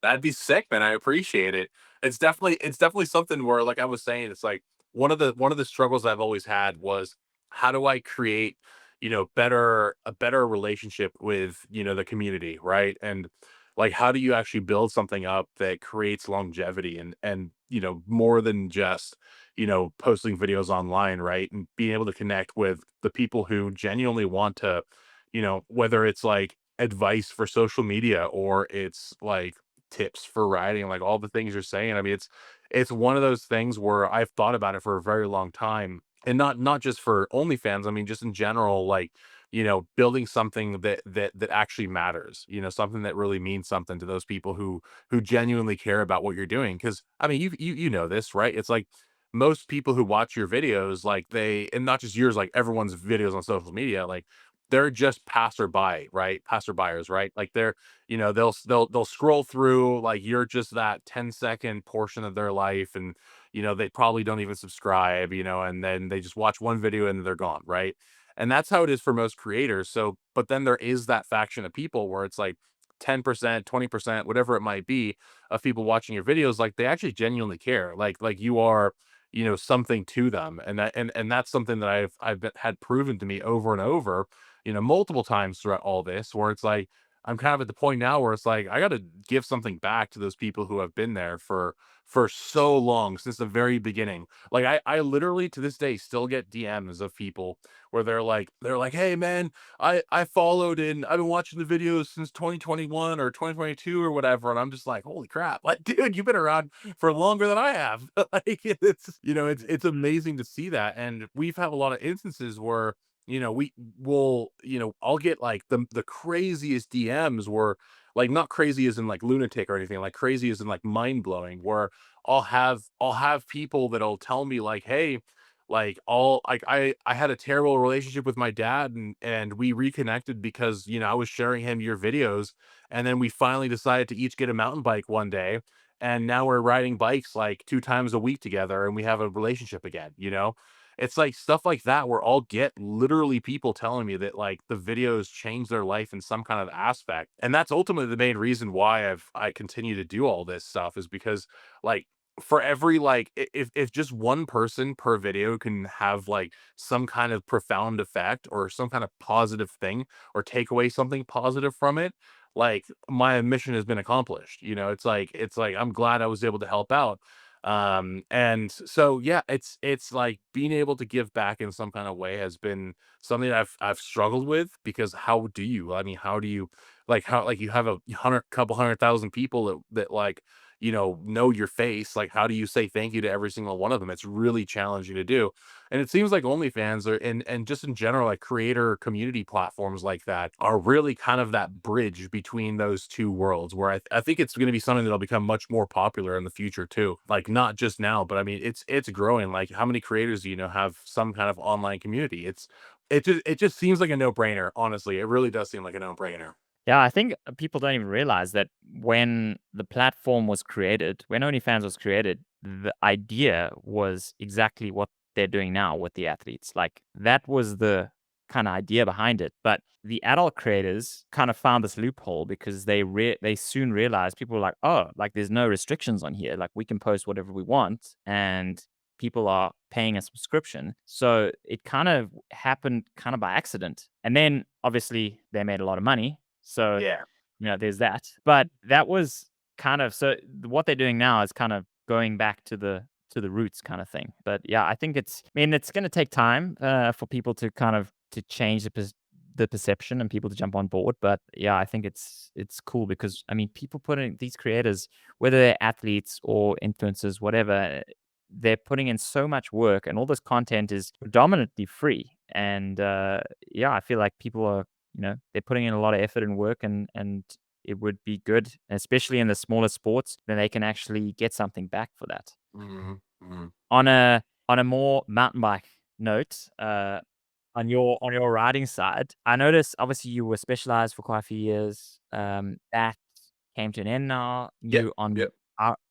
That'd be sick, man. I appreciate it. It's definitely something where, like I was saying, it's like one of the struggles I've always had was, how do I create, a better relationship with, the community, right? And like, how do you actually build something up that creates longevity and more than just, posting videos online, right? And being able to connect with the people who genuinely want to, whether it's like advice for social media, or it's like tips for riding, like all the things you're saying. I mean, it's one of those things where I've thought about it for a very long time, and not just for OnlyFans. I mean, just in general, like, building something that actually matters, something that really means something to those people who genuinely care about what you're doing. Because I mean, you know this, right? It's like most people who watch your videos, like and not just yours, like everyone's videos on social media, like they're just passerbyers, right? Like they're, they'll scroll through, like you're just that 10-second portion of their life, and they probably don't even subscribe, and then they just watch one video and they're gone, right? And that's how it is for most creators. So, but then there is that faction of people where it's like 10%, 20%, whatever it might be, of people watching your videos, like they actually genuinely care. Like you are, something to them. And that's something that had proven to me over and over, multiple times throughout all this, where it's like, I'm kind of at the point now where it's like, I got to give something back to those people who have been there for so long, since the very beginning. Like I literally to this day still get DMs of people where they're like, hey man, I followed and I've been watching the videos since 2021 or 2022 or whatever. And I'm just like, holy crap, like, dude, you've been around for longer than I have. Like, it's amazing to see that. And we've had a lot of instances where, we will, I'll get like the craziest DMs, where like, not crazy as in like lunatic or anything, like crazy as in like mind blowing, where I'll have people that'll tell me like, hey, like all like I had a terrible relationship with my dad, and we reconnected because, I was sharing him your videos, and then we finally decided to each get a mountain bike one day, and now we're riding bikes like 2 times a week together, and we have a relationship again. It's like stuff like that where I'll get literally people telling me that like the videos changed their life in some kind of aspect. And that's ultimately the main reason why I continue to do all this stuff, is because like for every like if just one person per video can have like some kind of profound effect or some kind of positive thing or take away something positive from it, like my mission has been accomplished. It's like I'm glad I was able to help out. And so yeah, it's like being able to give back in some kind of way has been something that I've struggled with, because how do you, I mean, how do you, like, how, like, you have a couple 100,000 people that like, know your face. Like, how do you say thank you to every single one of them? It's really challenging to do. And it seems like OnlyFans are, and just in general, like creator community platforms like that are really kind of that bridge between those two worlds, where I think it's going to be something that'll become much more popular in the future too. Like, not just now, but I mean, it's growing. Like, how many creators do you know have some kind of online community? It just seems like a no-brainer, honestly. It really does seem like a no-brainer. Yeah, I think people don't even realize that when the platform was created, when OnlyFans was created, the idea was exactly what they're doing now with the athletes. Like that was the kind of idea behind it. But the adult creators kind of found this loophole because they soon realized, people were like, oh, like there's no restrictions on here. Like we can post whatever we want, and people are paying a subscription. So it kind of happened kind of by accident. And then obviously they made a lot of money, so, Yeah. there's that. But that was kind of, so what they're doing now is kind of going back to the roots kind of thing. But yeah, I think it's going to take time for people to kind of to change the perception and people to jump on board. But yeah, I think it's cool because I mean, people putting these creators, whether they're athletes or influencers, whatever, they're putting in so much work, and all this content is predominantly free. And yeah, I feel like people are, they're putting in a lot of effort and work, and it would be good, especially in the smaller sports, then they can actually get something back for that. Mhm, mhm. On a more mountain bike note, on your riding side, I noticed obviously you were specialized for quite a few years. That came to an end now. Yep, You on yep.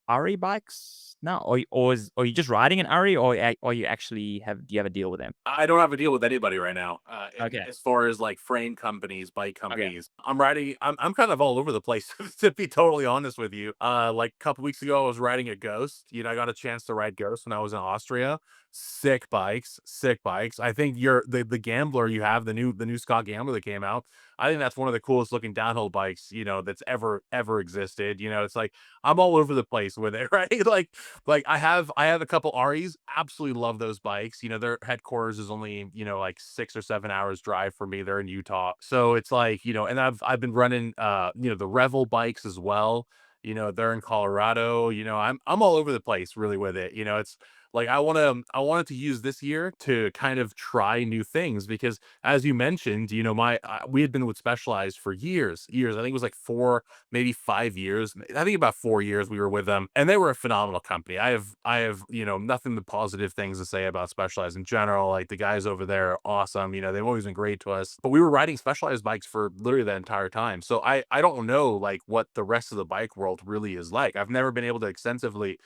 Ari bikes now, or you just riding an Ari, or you actually do you have a deal with them? I don't have a deal with anybody right now. Okay. As far as like frame companies, bike Okay. companies, I'm kind of all over the place to be totally honest with you. Like a couple weeks ago, I was riding a Ghost. I got a chance to ride Ghost when I was in Austria. Sick bikes, sick bikes. I think the Gambler you have, the new Scott Gambler that came out. I think that's one of the coolest looking downhill bikes, that's ever existed. It's like I'm all over the place with it, right? Like I have a couple Aris, absolutely love those bikes. Their headquarters is only, like 6 or 7 hours drive for me. They're in Utah. So it's like, and I've been running the Revel bikes as well. They're in Colorado. I'm all over the place really with it. It's like I wanted to use this year to kind of try new things, because as you mentioned, my we had been with Specialized for years. I think it was like 4, maybe 5 years. I think about 4 years we were with them, and they were a phenomenal company. I have nothing but positive things to say about Specialized in general. Like, the guys over there are awesome. They've always been great to us. But we were riding Specialized bikes for literally that entire time. So I don't know like what the rest of the bike world really is like. I've never been able to extensively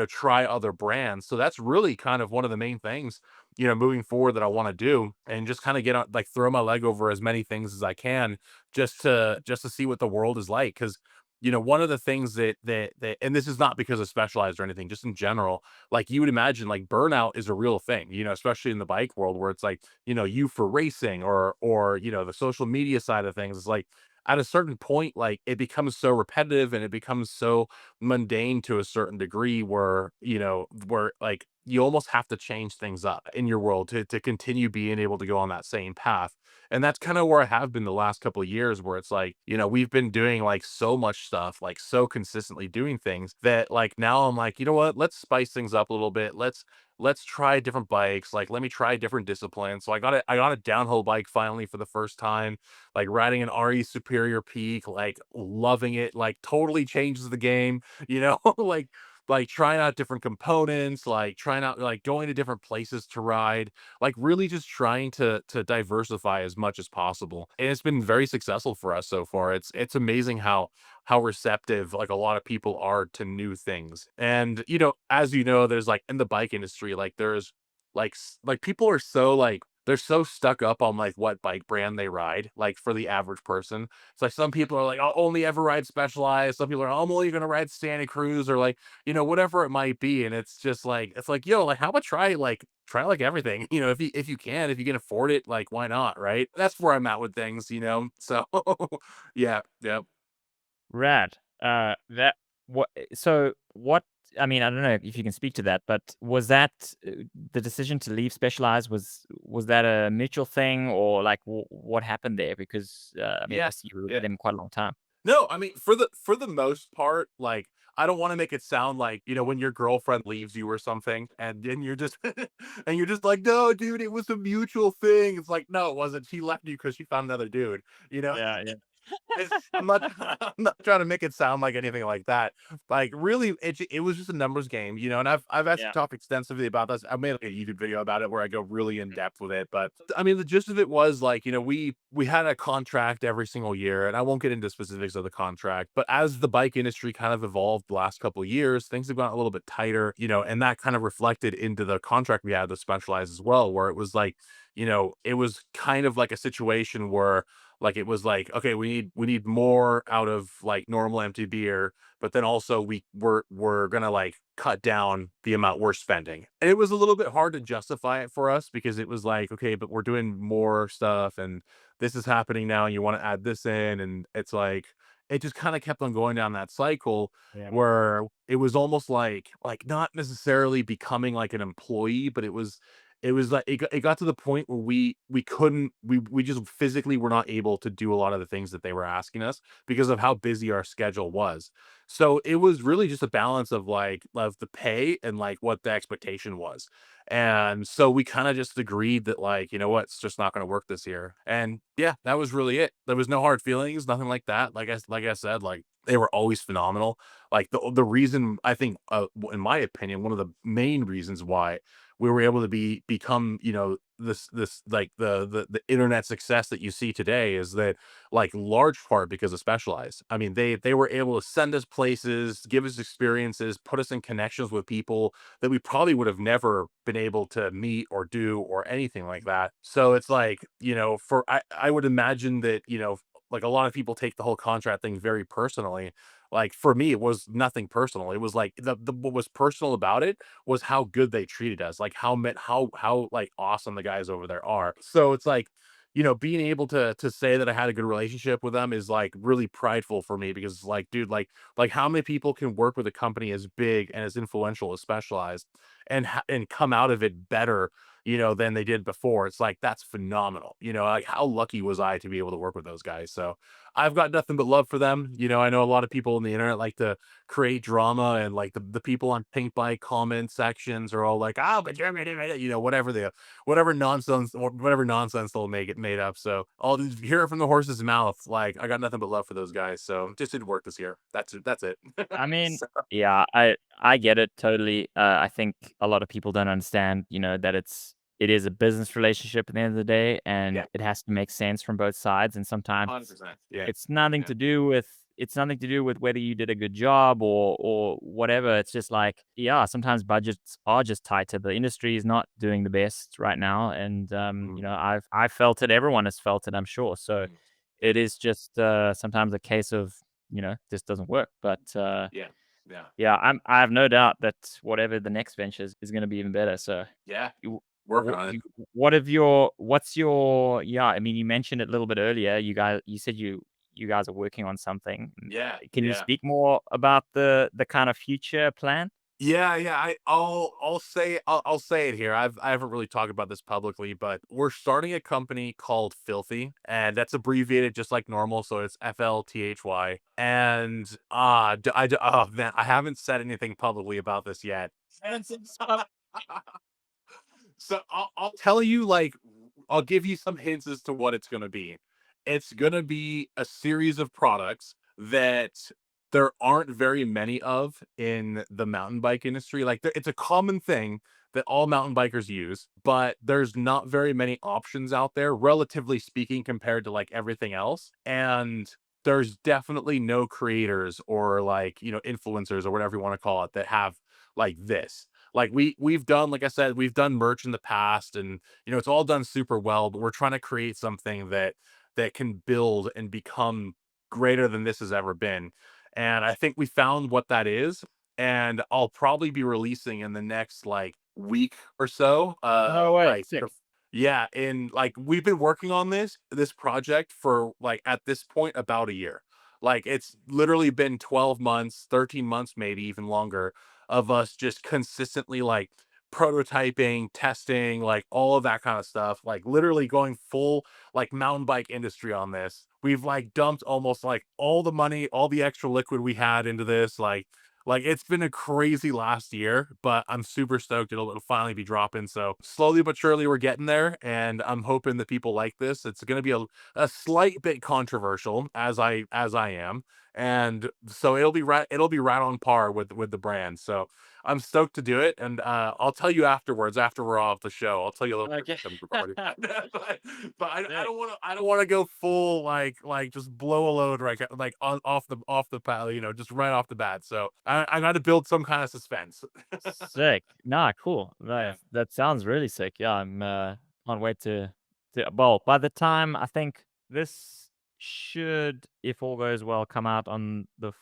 try other brands. So that's really kind of one of the main things, moving forward, that I want to do, and just kind of get on, like, throw my leg over as many things as I can, just to see what the world is like. Cause one of the things that, and this is not because of Specialized or anything, just in general, like, you would imagine, like, burnout is a real thing, especially in the bike world, where it's like, you for racing, or the social media side of things. It's like, at a certain point, like, it becomes so repetitive and it becomes so mundane to a certain degree, where like you almost have to change things up in your world to continue being able to go on that same path. And that's kind of where I have been the last couple of years, where it's like, we've been doing like so much stuff, like so consistently doing things, that like now I'm like, you know what, let's spice things up a little bit. Let's try different bikes. Like, let me try different disciplines. So I got a downhill bike finally for the first time, like riding an RE Superior Peak, like loving it, like totally changes the game, like like trying out different components, like trying out like going to different places to ride, like really just trying to diversify as much as possible. And it's been very successful for us so far. It's amazing how receptive like a lot of people are to new things. And as you know, there's like in the bike industry, like there's like people are so like they're so stuck up on like what bike brand they ride, like for the average person. It's like some people are like, I'll only ever ride Specialized. Some people are, I'm only gonna ride Santa Cruz or like, whatever it might be. And it's like, yo, like how about try like everything, if you can afford it, like why not? Right. That's where I'm at with things. So yeah, yeah. Rad. That what? So what? I mean, I don't know if you can speak to that, but was that the decision to leave Specialized? Was that a mutual thing, or like what happened there? Because I mean, Yeah. obviously you were Yeah. with them quite a long time. No, I mean, for the most part, like, I don't wanna make it sound like, when your girlfriend leaves you or something, and then you're just and you're just like, "No, dude, it was a mutual thing." It's like, "No, it wasn't. She left you because she found another dude," you know? Yeah, yeah, I'm not I'm not trying to make it sound like anything like that. Like, really, it was just a numbers game, and I've actually yeah. talked extensively about this. I made, like, a YouTube video about it where I go really in Mm. depth with it, but, I mean, the gist of it was, like, we had a contract every single year, and I won't get into specifics of the contract, but as the bike industry kind of evolved the last couple of years, things have gotten a little bit tighter, and that kind of reflected into the contract we had with Specialized as well, where it was like, it was kind of like a situation where like it was like, okay, we need more out of like normal MTBER, but then also we're gonna like cut down the amount we're spending. And it was a little bit hard to justify it for us because it was like, okay, but we're doing more stuff and this is happening now, and you want to add this in, and it's like it just kind of kept on going down that cycle Yeah. where it was almost like not necessarily becoming like an employee, but it was like it got to the point where we couldn't we just physically were not able to do a lot of the things that they were asking us because of how busy our schedule was. So it was really just a balance of like of the pay and like what the expectation was. And so we kind of just agreed that like, you know what, it's just not going to work this year. And yeah, that was really it. There was no hard feelings, nothing like that. Like I said, like they were always phenomenal. Like the reason I think in my opinion, one of the main reasons why we were able to become this like the internet success that you see today is that like large part because of Specialized. I mean, they were able to send us places, give us experiences, put us in connections with people that we probably would have never been able to meet or do or anything like that. So it's like, for I would imagine that, like a lot of people take the whole contract thing very personally. Like for me, it was nothing personal. It was like the what was personal about it was how good they treated us, like how like awesome the guys over there are. So it's like, being able to say that I had a good relationship with them is like really prideful for me because it's like, dude, like how many people can work with a company as big and as influential as Specialized and come out of it better, than they did before. It's like that's phenomenal. Like how lucky was I to be able to work with those guys? So I've got nothing but love for them. I know a lot of people on the internet like to create drama and like the people on Pink Bike comment sections are all like, oh, but whatever nonsense they'll make it made up. So I'll just hear it from the horse's mouth. Like I got nothing but love for those guys. So just didn't work this year. That's it. That's it. I mean, So, yeah, I get it totally. I think a lot of people don't understand, that it is a business relationship at the end of the day, and yeah, it has to make sense from both sides. And sometimes 100%. Yeah. it's nothing Yeah. to do with whether you did a good job or whatever. It's just like, yeah, sometimes budgets are just tighter. The industry is not doing the best right now, and Mhm. I've felt it. Everyone has felt it, I'm sure. So Mhm. it is just sometimes a case of this doesn't work. But Yeah. Yeah. yeah, I have no doubt that whatever the next venture is going to be even better. So Yeah. you, Working on it. what's your yeah? I mean, you mentioned it a little bit earlier. You said you guys are working on something. Yeah. Can you Yeah. speak more about the kind of future plan? Yeah, yeah. I'll say it here. I haven't really talked about this publicly, but we're starting a company called Filthy, and that's abbreviated just like normal, so it's FLTHY. And oh man, I haven't said anything publicly about this yet. So I'll tell you like I'll give you some hints as to what it's gonna be. It's gonna be a series of products that there aren't very many of in the mountain bike industry. Like, it's a common thing that all mountain bikers use, but there's not very many options out there, relatively speaking, compared to like everything else. And there's definitely no creators or like, influencers or whatever you want to call it that have like this. Like we've done, like I said, we've done merch in the past, and it's all done super well, but we're trying to create something that can build and become greater than this has ever been. And I think we found what that is, and I'll probably be releasing in the next like week or so. No way. Like Sick. yeah, and like we've been working on this project for like at this point about a year. Like it's literally been 12 months, 13 months, maybe even longer, of us just consistently like prototyping, testing, like all of that kind of stuff, like literally going full like mountain bike industry on this. We've like dumped almost like all the money, all the extra liquid we had into this. Like it's been a crazy last year, but I'm super stoked it'll finally be dropping. So slowly but surely we're getting there, and I'm hoping that people like this. It's going to be a slight bit controversial as I am, and so it'll be right on par with the brand. So I'm stoked to do it, and I'll tell you afterwards after we're off the show. I'll tell you a little Okay. bit of recording. But I Sick. don't want to go full like just blow a load like off the pad, just right off the bat. So I got to build some kind of suspense. Sick. Nah, cool. Yeah. That sounds really sick. Yeah, I'm can't wait to well, by the time I think this should, if all goes well, come out on the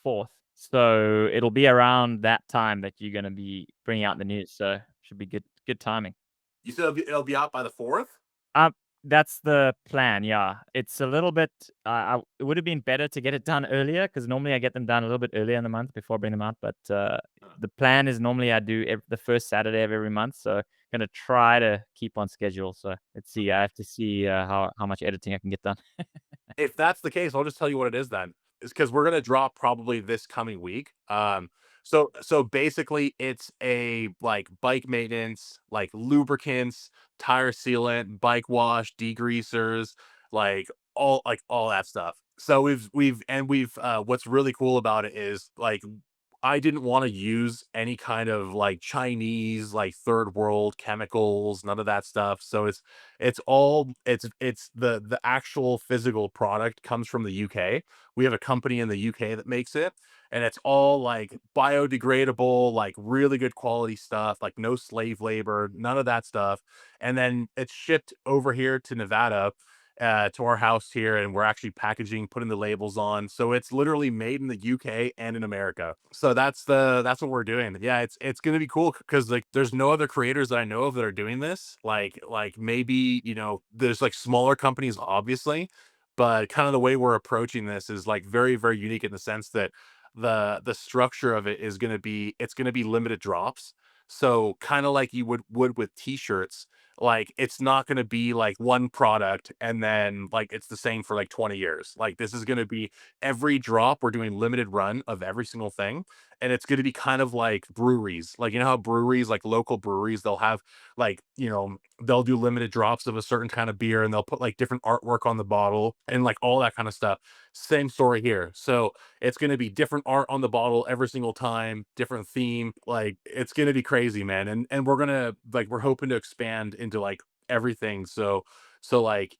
4th. So it'll be around that time that you're gonna be bringing out the news. So should be good timing. You said it'll be out by the 4th? Um, that's the plan, yeah. It's a little bit, it would have been better to get it done earlier because normally I get them done a little bit earlier in the month before I bring them out. But the plan is normally I do the first Saturday of every month. So gonna try to keep on schedule. So let's see. I have to see how much editing I can get done. If that's the case, I'll just tell you what it is then. It's because we're gonna drop probably this coming week. So basically it's a like bike maintenance, like lubricants, tire sealant, bike wash, degreasers, like all that stuff. So we've what's really cool about it is like I didn't want to use any kind of like Chinese, like third world chemicals, none of that stuff. So it's the actual physical product comes from the UK. We have a company in the UK that makes it, and it's all like biodegradable, like really good quality stuff, like no slave labor, none of that stuff. And then it's shipped over here to Nevada, to our house here, and we're actually packaging, putting the labels on. So it's literally made in the UK and in America. So that's what we're doing. Yeah, it's gonna be cool because like there's no other creators that I know of that are doing this. Like maybe there's like smaller companies, obviously, but kind of the way we're approaching this is like very very unique in the sense that the structure of it is it's gonna be limited drops. So kind of like you would with t-shirts, like it's not going to be like one product and then like it's the same for like 20 years. Like this is going to be every drop we're doing limited run of every single thing, and it's going to be kind of like breweries. Like how breweries, like local breweries, they'll have like they'll do limited drops of a certain kind of beer, and they'll put like different artwork on the bottle and like all that kind of stuff. Same story here. So it's going to be different art on the bottle every single time, different theme. Like it's going to be crazy, man. And we're hoping to expand into like everything. So like,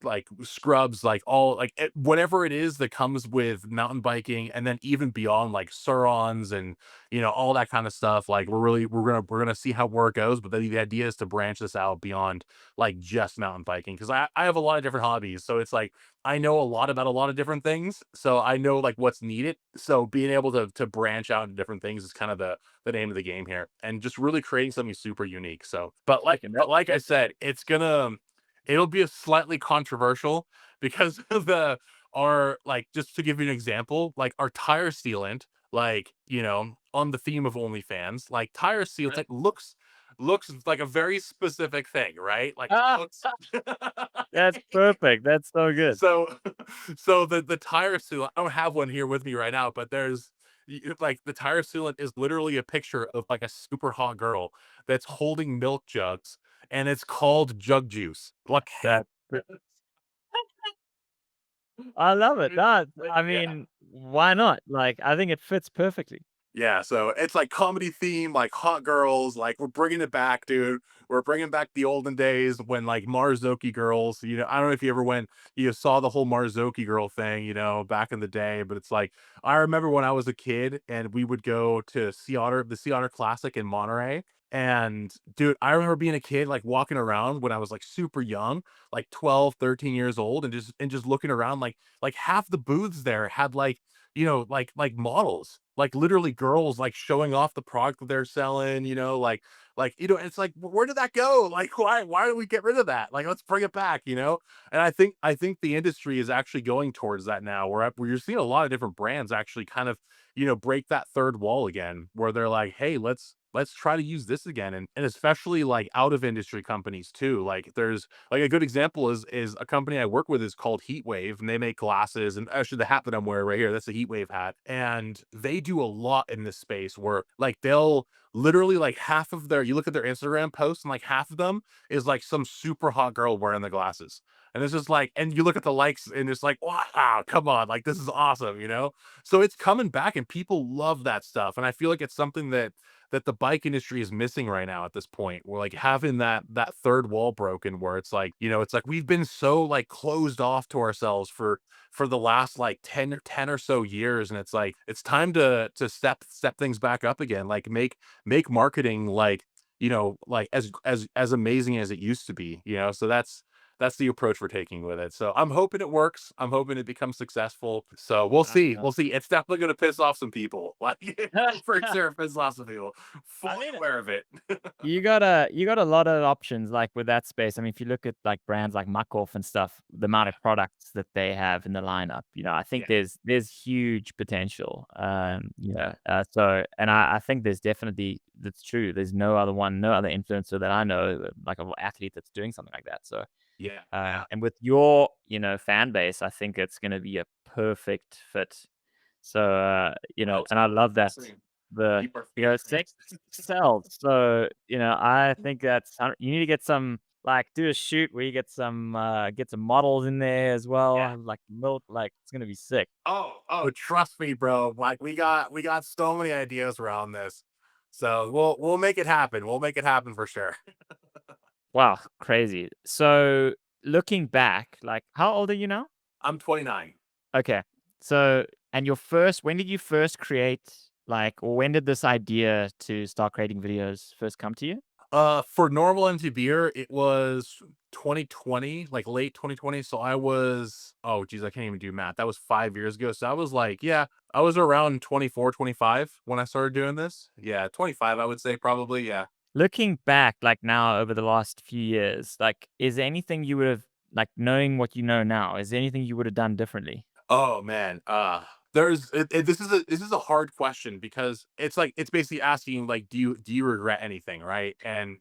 like scrubs, like all like whatever it is that comes with mountain biking, and then even beyond like surons and all that kind of stuff. Like we're gonna see how where it goes, but the idea is to branch this out beyond like just mountain biking, because I have a lot of different hobbies. So it's like I know a lot about a lot of different things. So I know like what's needed. So being able to branch out into different things is kind of the name of the game here, and just really creating something super unique. So, but like I said, it'll be a slightly controversial because of the our like just to give you an example, like our tire sealant, like on the theme of OnlyFans, like tire sealant like, looks like a very specific thing, right? Like it Ah, looks that's perfect. That's so good. so so the tire sealant, I don't have one here with me right now, but like the tire sealant is literally a picture of like a super hot girl that's holding milk jugs, and it's called jug juice. Like That I love it. That I yeah. mean, why not? Like, I think it fits perfectly. Yeah, so it's like comedy theme, like hot girls, like we're bringing it back, dude. We're bringing back the olden days when like Marzoki girls, I don't know if you ever went, you saw the whole Marzoki girl thing, back in the day, but it's like, I remember when I was a kid and we would go to the Sea Otter Classic in Monterey. And dude, I remember being a kid, like walking around when I was like super young, like 12, 13 years old, and just looking around, like half the booths there had like models, like literally girls like showing off the product that they're selling, it's like, where did that go? Like, why did we get rid of that? Like, let's bring it back. And I think the industry is actually going towards that now, where you're seeing a lot of different brands actually kind of, break that third wall again, where they're like, hey, let's try to use this again. And especially like out of industry companies too. Like there's like a good example is a company I work with is called Heatwave, and they make glasses. And actually, the hat that I'm wearing right here, that's a Heatwave hat. And they do a lot in this space where like they'll literally like half of you look at their Instagram posts, and like half of them is like some super hot girl wearing the glasses. And it's just like, and you look at the likes and it's like, wow, come on, like this is awesome. So it's coming back and people love that stuff. And I feel like it's something that the bike industry is missing right now at this point. We're like having that third wall broken, where it's like we've been so like closed off to ourselves for the last like 10 or so years. And it's like it's time to step things back up again, like make marketing like as amazing as it used to be. So that's the approach we're taking with it. So I'm hoping it works. I'm hoping it becomes successful. So we'll see. Uh, We'll see. It's definitely going to piss off some people. Like for sure, piss off some people. I Fully mean, aware of it. you got a lot of options like with that space. I mean, if you look at like brands like Muck-Off and stuff, the amount of products that they have in the lineup, I think Yeah. there's huge potential. So and I think there's definitely that's true. There's no other one, no other influencer that I know, like an athlete that's doing something like that. So Yeah. Yeah. and with your, fan base, I think it's gonna be a perfect fit. So, Well, and I love that listening. the, Keep our sex sells. So, I think you need to get some, like, do a shoot where you get some models in there as well, Yeah. have, like, milk, like, it's gonna be sick. Oh, trust me, bro. Like we got so many ideas around this. So we'll make it happen. We'll make it happen for sure. Wow, crazy. So, looking back, like, how old are you now? I'm 29. Okay. So, and when did you first create, like, or when did this idea to start creating videos first come to you? For normal MTBER, it was 2020, like late 2020. So I was, oh geez, I can't even do math. That was 5 years ago. So I was like, yeah, I was around 24, 25 when I started doing this. Yeah, 25, I would say probably. Yeah. Looking back, like now over the last few years, like, is there anything you would have, like, knowing what you know now, is there anything you would have done differently? Oh man, this is a hard question because it's basically asking like, do you regret anything, right? And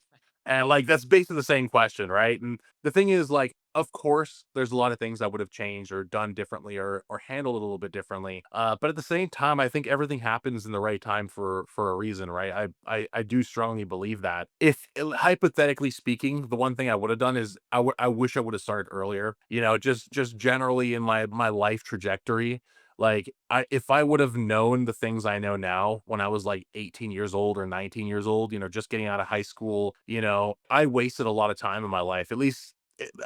like that's basically the same question, right? And the thing is, like, of course, there's a lot of things I would have changed or done differently or handled a little bit differently. But at the same time, I think everything happens in the right time for a reason, right? I do strongly believe that. If hypothetically speaking, the one thing I would have done is I wish I would have started earlier. Just generally in my life trajectory. Like if I would have known the things I know now when I was like 18 years old or 19 years old, just getting out of high school, I wasted a lot of time in my life. At least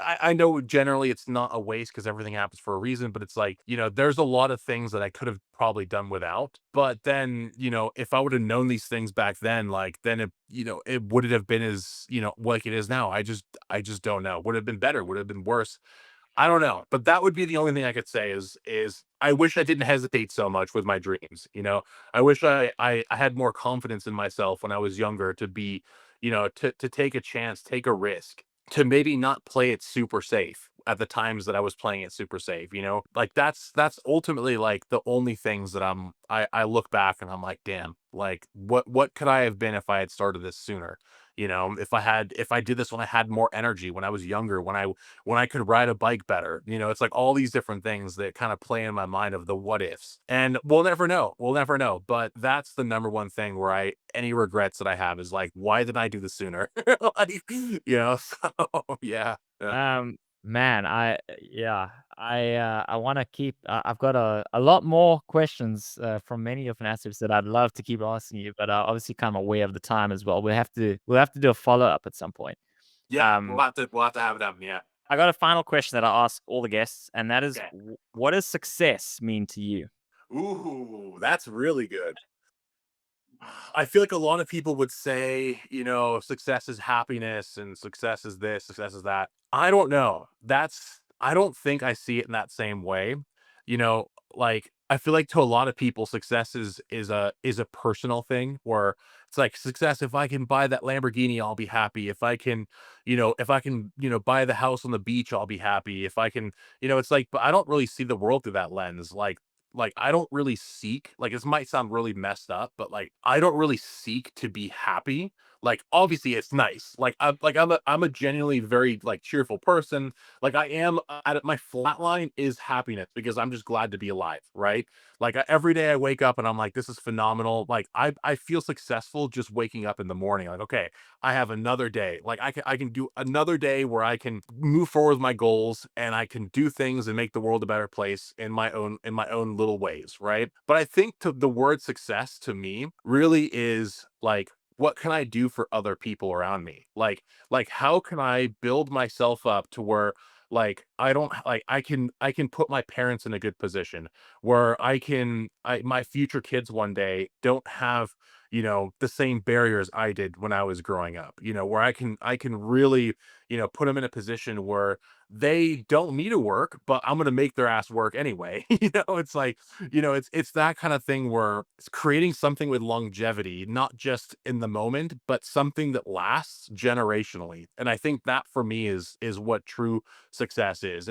I know generally it's not a waste because everything happens for a reason, but it's like, there's a lot of things that I could have probably done without. But then, if I would have known these things back then, like then it would have been as, like it is now. I just don't know. Would it have been better? Would it have been worse? I don't know, but that would be the only thing I could say is I wish I didn't hesitate so much with my dreams. I wish I had more confidence in myself when I was younger to be, to take a chance, take a risk, to maybe not play it super safe at the times that I was playing it super safe. Like that's ultimately like the only things that I look back and I'm like, damn, like what could I have been if I had started this sooner? If I did this when I had more energy, when I was younger, when I could ride a bike better. It's like all these different things that kind of play in my mind of the what ifs. And we'll never know. We'll never know. But that's the number one thing where any regrets that I have is like, why didn't I do this sooner? Like, so yeah. Yeah. Um, Man, I want to keep. I've got a lot more questions from many different aspects that I'd love to keep asking you, but obviously kind of aware of the time as well. We'll have to do a follow up at some point. Yeah, we'll have to have it happen. Yeah. I got a final question that I ask all the guests, and that is, Okay. what does success mean to you? Ooh, that's really good. I feel like a lot of people would say, success is happiness and success is this, success is that. I don't know. I don't think I see it in that same way. Like I feel like to a lot of people, success is a personal thing where it's like success. If I can buy that Lamborghini, I'll be happy. If I can buy the house on the beach, I'll be happy. If I can, it's like, but I don't really see the world through that lens. Like I don't really seek, like this might sound really messed up, but like I don't really seek to be happy. Like obviously it's nice. I'm a genuinely very like cheerful person. Like I am at my flat line is happiness because I'm just glad to be alive, right? Like every day I wake up and I'm like, this is phenomenal. Like I feel successful just waking up in the morning. Like, okay, I have another day. Like I can do another day where I can move forward with my goals and I can do things and make the world a better place in my own little ways, right? But I think the word success to me really is like what can I do for other people around me? Like how can I build myself up to where like I don't like I can put my parents in a good position where my future kids one day don't have the same barriers I did when I was growing up, where I can really, put them in a position where they don't need to work, but I'm going to make their ass work anyway. It's like, it's that kind of thing where it's creating something with longevity, not just in the moment, but something that lasts generationally. And I think that for me is what true success is.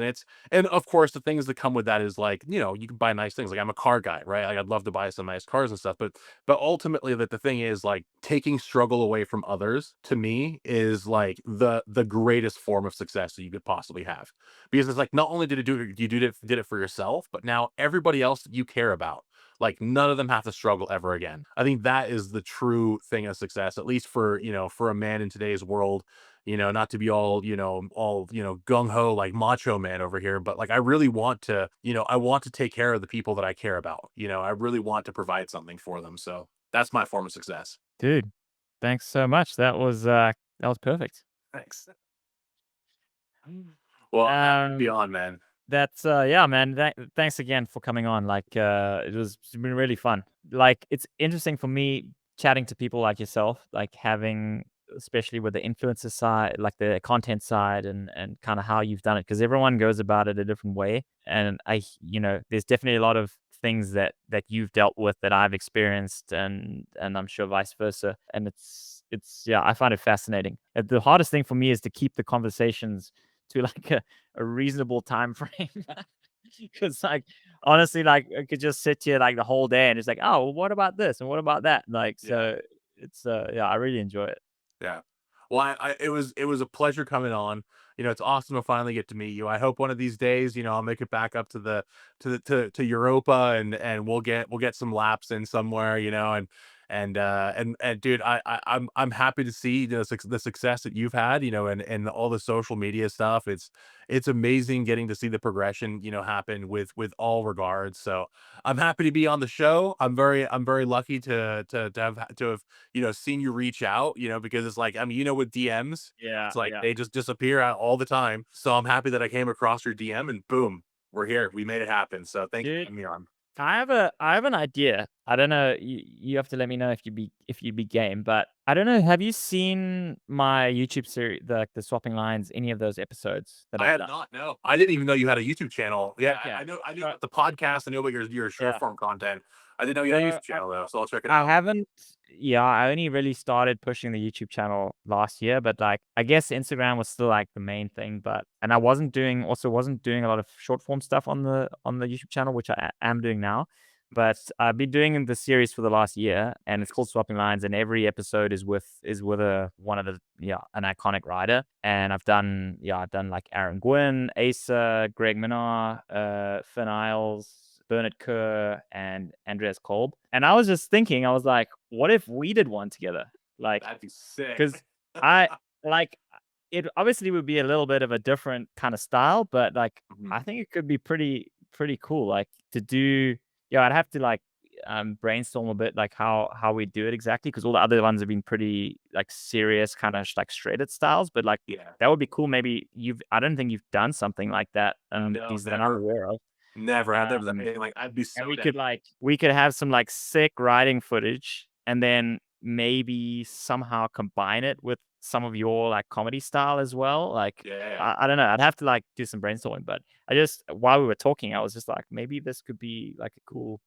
And of course the things that come with that is like, you can buy nice things. Like I'm a car guy, right? Like I'd love to buy some nice cars and stuff, but ultimately that the thing is like taking struggle away from others to me is like the greatest form of success that you could possibly have. Because it's like not only did it for yourself, but now everybody else that you care about, like none of them have to struggle ever again. I think that is the true thing of success, at least for a man in today's world. Not to be all gung ho like macho man over here, but like I really want to, I want to take care of the people that I care about. I really want to provide something for them. So that's my form of success. Dude, thanks so much. That was perfect. Thanks. Well, Um, beyond man. That's yeah, man. Thanks again for coming on. Like, it's been really fun. Like, it's interesting for me chatting to people like yourself, like having, especially with the influencer side, like the content side, and kind of how you've done it, because everyone goes about it a different way. And there's definitely a lot of things that you've dealt with that I've experienced, and I'm sure vice versa. And it's yeah, I find it fascinating. The hardest thing for me is to keep the conversations to like a reasonable time frame. Because like honestly, like I could just sit here like the whole day and it's like, oh, well, what about this and what about that? Like, Yeah. so it's yeah, I really enjoy it. Yeah. Well, it was a pleasure coming on. It's awesome to finally get to meet you. I hope one of these days, I'll make it back up to Europa and we'll get some laps in somewhere, and dude, I'm happy to see the success that you've had, and all the social media stuff. It's amazing getting to see the progression, happen with all regards. So I'm happy to be on the show. I'm very lucky to have seen you reach out, because it's like, I mean, with DMs, Yeah, it's like yeah. they just disappear out all the time. So I'm happy that I came across your DM and boom, we're here. We made it happen. So thank you for Dude, having me on. I have an idea. I don't know. You have to let me know if you'd be game. But I don't know. Have you seen my YouTube series, the swapping lines? Any of those episodes that I I've had done? not, no. I didn't even know you had a YouTube channel. Yeah, Okay. I knew So, about the podcast. I knew about your short yeah. form content. I didn't know you had a So YouTube channel though, so I'll check it I out. haven't. Yeah, I only really started pushing the YouTube channel last year, but like I guess Instagram was still like the main thing. But and I wasn't doing a lot of short form stuff on the YouTube channel, which I am doing now. But I've been doing the series for the last year, and it's called Swapping Lines. And every episode is with a one of the an iconic rider. And I've done like Aaron Gwynn, Asa, Greg Minnar, Finn Isles, Bernard Kerr, and Andreas Kolb. And I was just thinking, I was like, what if we did one together? Like, That'd be sick. because I like it obviously would be a little bit of a different kind of style, but like Mhm. I think it could be pretty cool. Like to do, yeah, I'd have to like brainstorm a bit like how we do it exactly because all the other ones have been pretty like serious kind of like shredded styles, but like Yeah. that would be cool. Maybe I don't think you've done something like that. No, These that I'm never. aware of. Never. I've never done Um, anything like I'd be and so we down. could like we could have some like sick riding footage and then maybe somehow combine it with some of your like comedy style as well. Like Yeah. I don't know. I'd have to like do some brainstorming, but I just while we were talking, I was just like, maybe this could be like a cool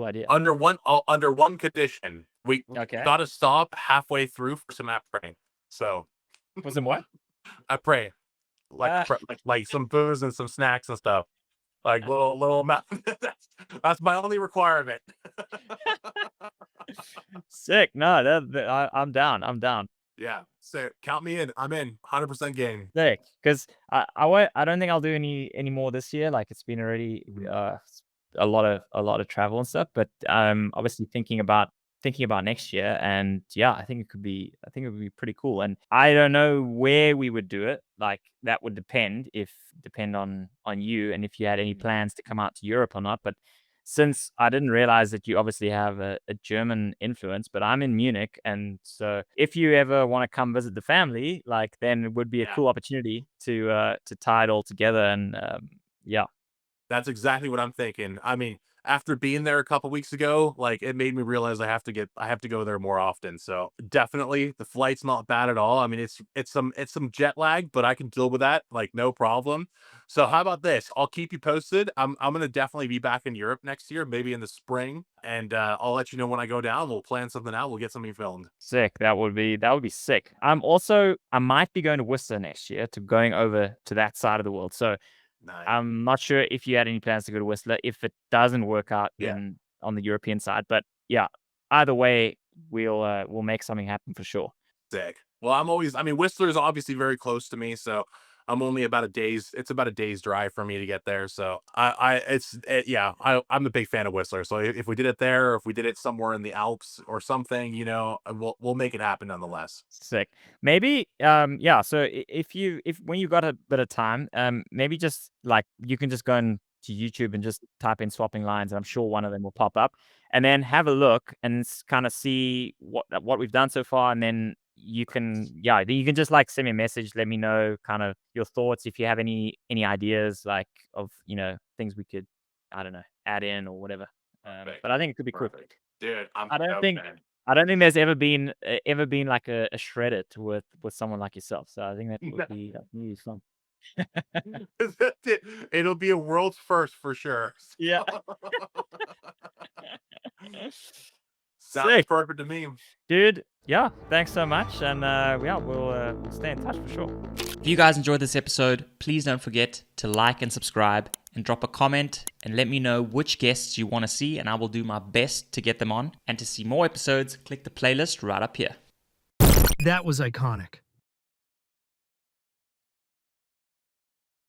idea. Under one condition. We Okay. gotta stop halfway through for some app praying. So For some what? I pray. Like Ah. like some booze and some snacks and stuff. Like little amount. That's my only requirement. Sick. No, I'm down. I'm down. Yeah. So count me in. I'm in. 100% game. Sick. Because I won't. I don't think I'll do any more this year. Like it's been already a lot of travel and stuff. But obviously thinking about next year, and yeah, I think it would be pretty cool. And I don't know where we would do it. Like that would depend on you and if you had any plans to come out to Europe or not. But since I didn't realize that you obviously have a German influence, but I'm in Munich, and so if you ever want to come visit the family, like then it would be a Yeah. cool opportunity to tie it all together. And yeah, That's exactly what I'm thinking. I mean, after being there a couple weeks ago, like it made me realize I have to go there more often. So definitely the flight's not bad at all. I mean, it's some jet lag, but I can deal with that like no problem. So how about this? I'll keep you posted. I'm gonna definitely be back in Europe next year, maybe in the spring, and I'll let you know when I go down. We'll plan something out. We'll get something filmed. sick. That would be sick. I might be going to Worcester next year to going over to that side of the world. So Nice. I'm not sure if you had any plans to go to Whistler. If it doesn't work out Yeah. on the European side, but yeah, either way, we'll make something happen for sure. Sick. Well, I mean, Whistler is obviously very close to me, so I'm only about it's about a day's drive for me to get there. So yeah, I'm a big fan of Whistler. So if we did it there, or if we did it somewhere in the Alps or something, we'll make it happen nonetheless. Sick. Maybe yeah. So if when you got a bit of time, maybe just like you can just go to YouTube and just type in swapping lines, and I'm sure one of them will pop up, and then have a look and kind of see what we've done so far, and then you can just like send me a message, let me know kind of your thoughts if you have any ideas like of things we could I don't know add in or whatever. Perfect. But I think it could be cool. Perfect. Dude, I'm I don't so think fan. I don't think there's ever been like a shredded with someone like yourself. So I think that would be fun. It'll be a world's first for sure. Yeah. Sounds Sick, perfect to me. dude. Yeah, thanks so much, and yeah, we'll stay in touch for sure. If you guys enjoyed this episode, please don't forget to like and subscribe and drop a comment and let me know which guests you want to see, and I will do my best to get them on. And to see more episodes, click the playlist right up here. That was iconic.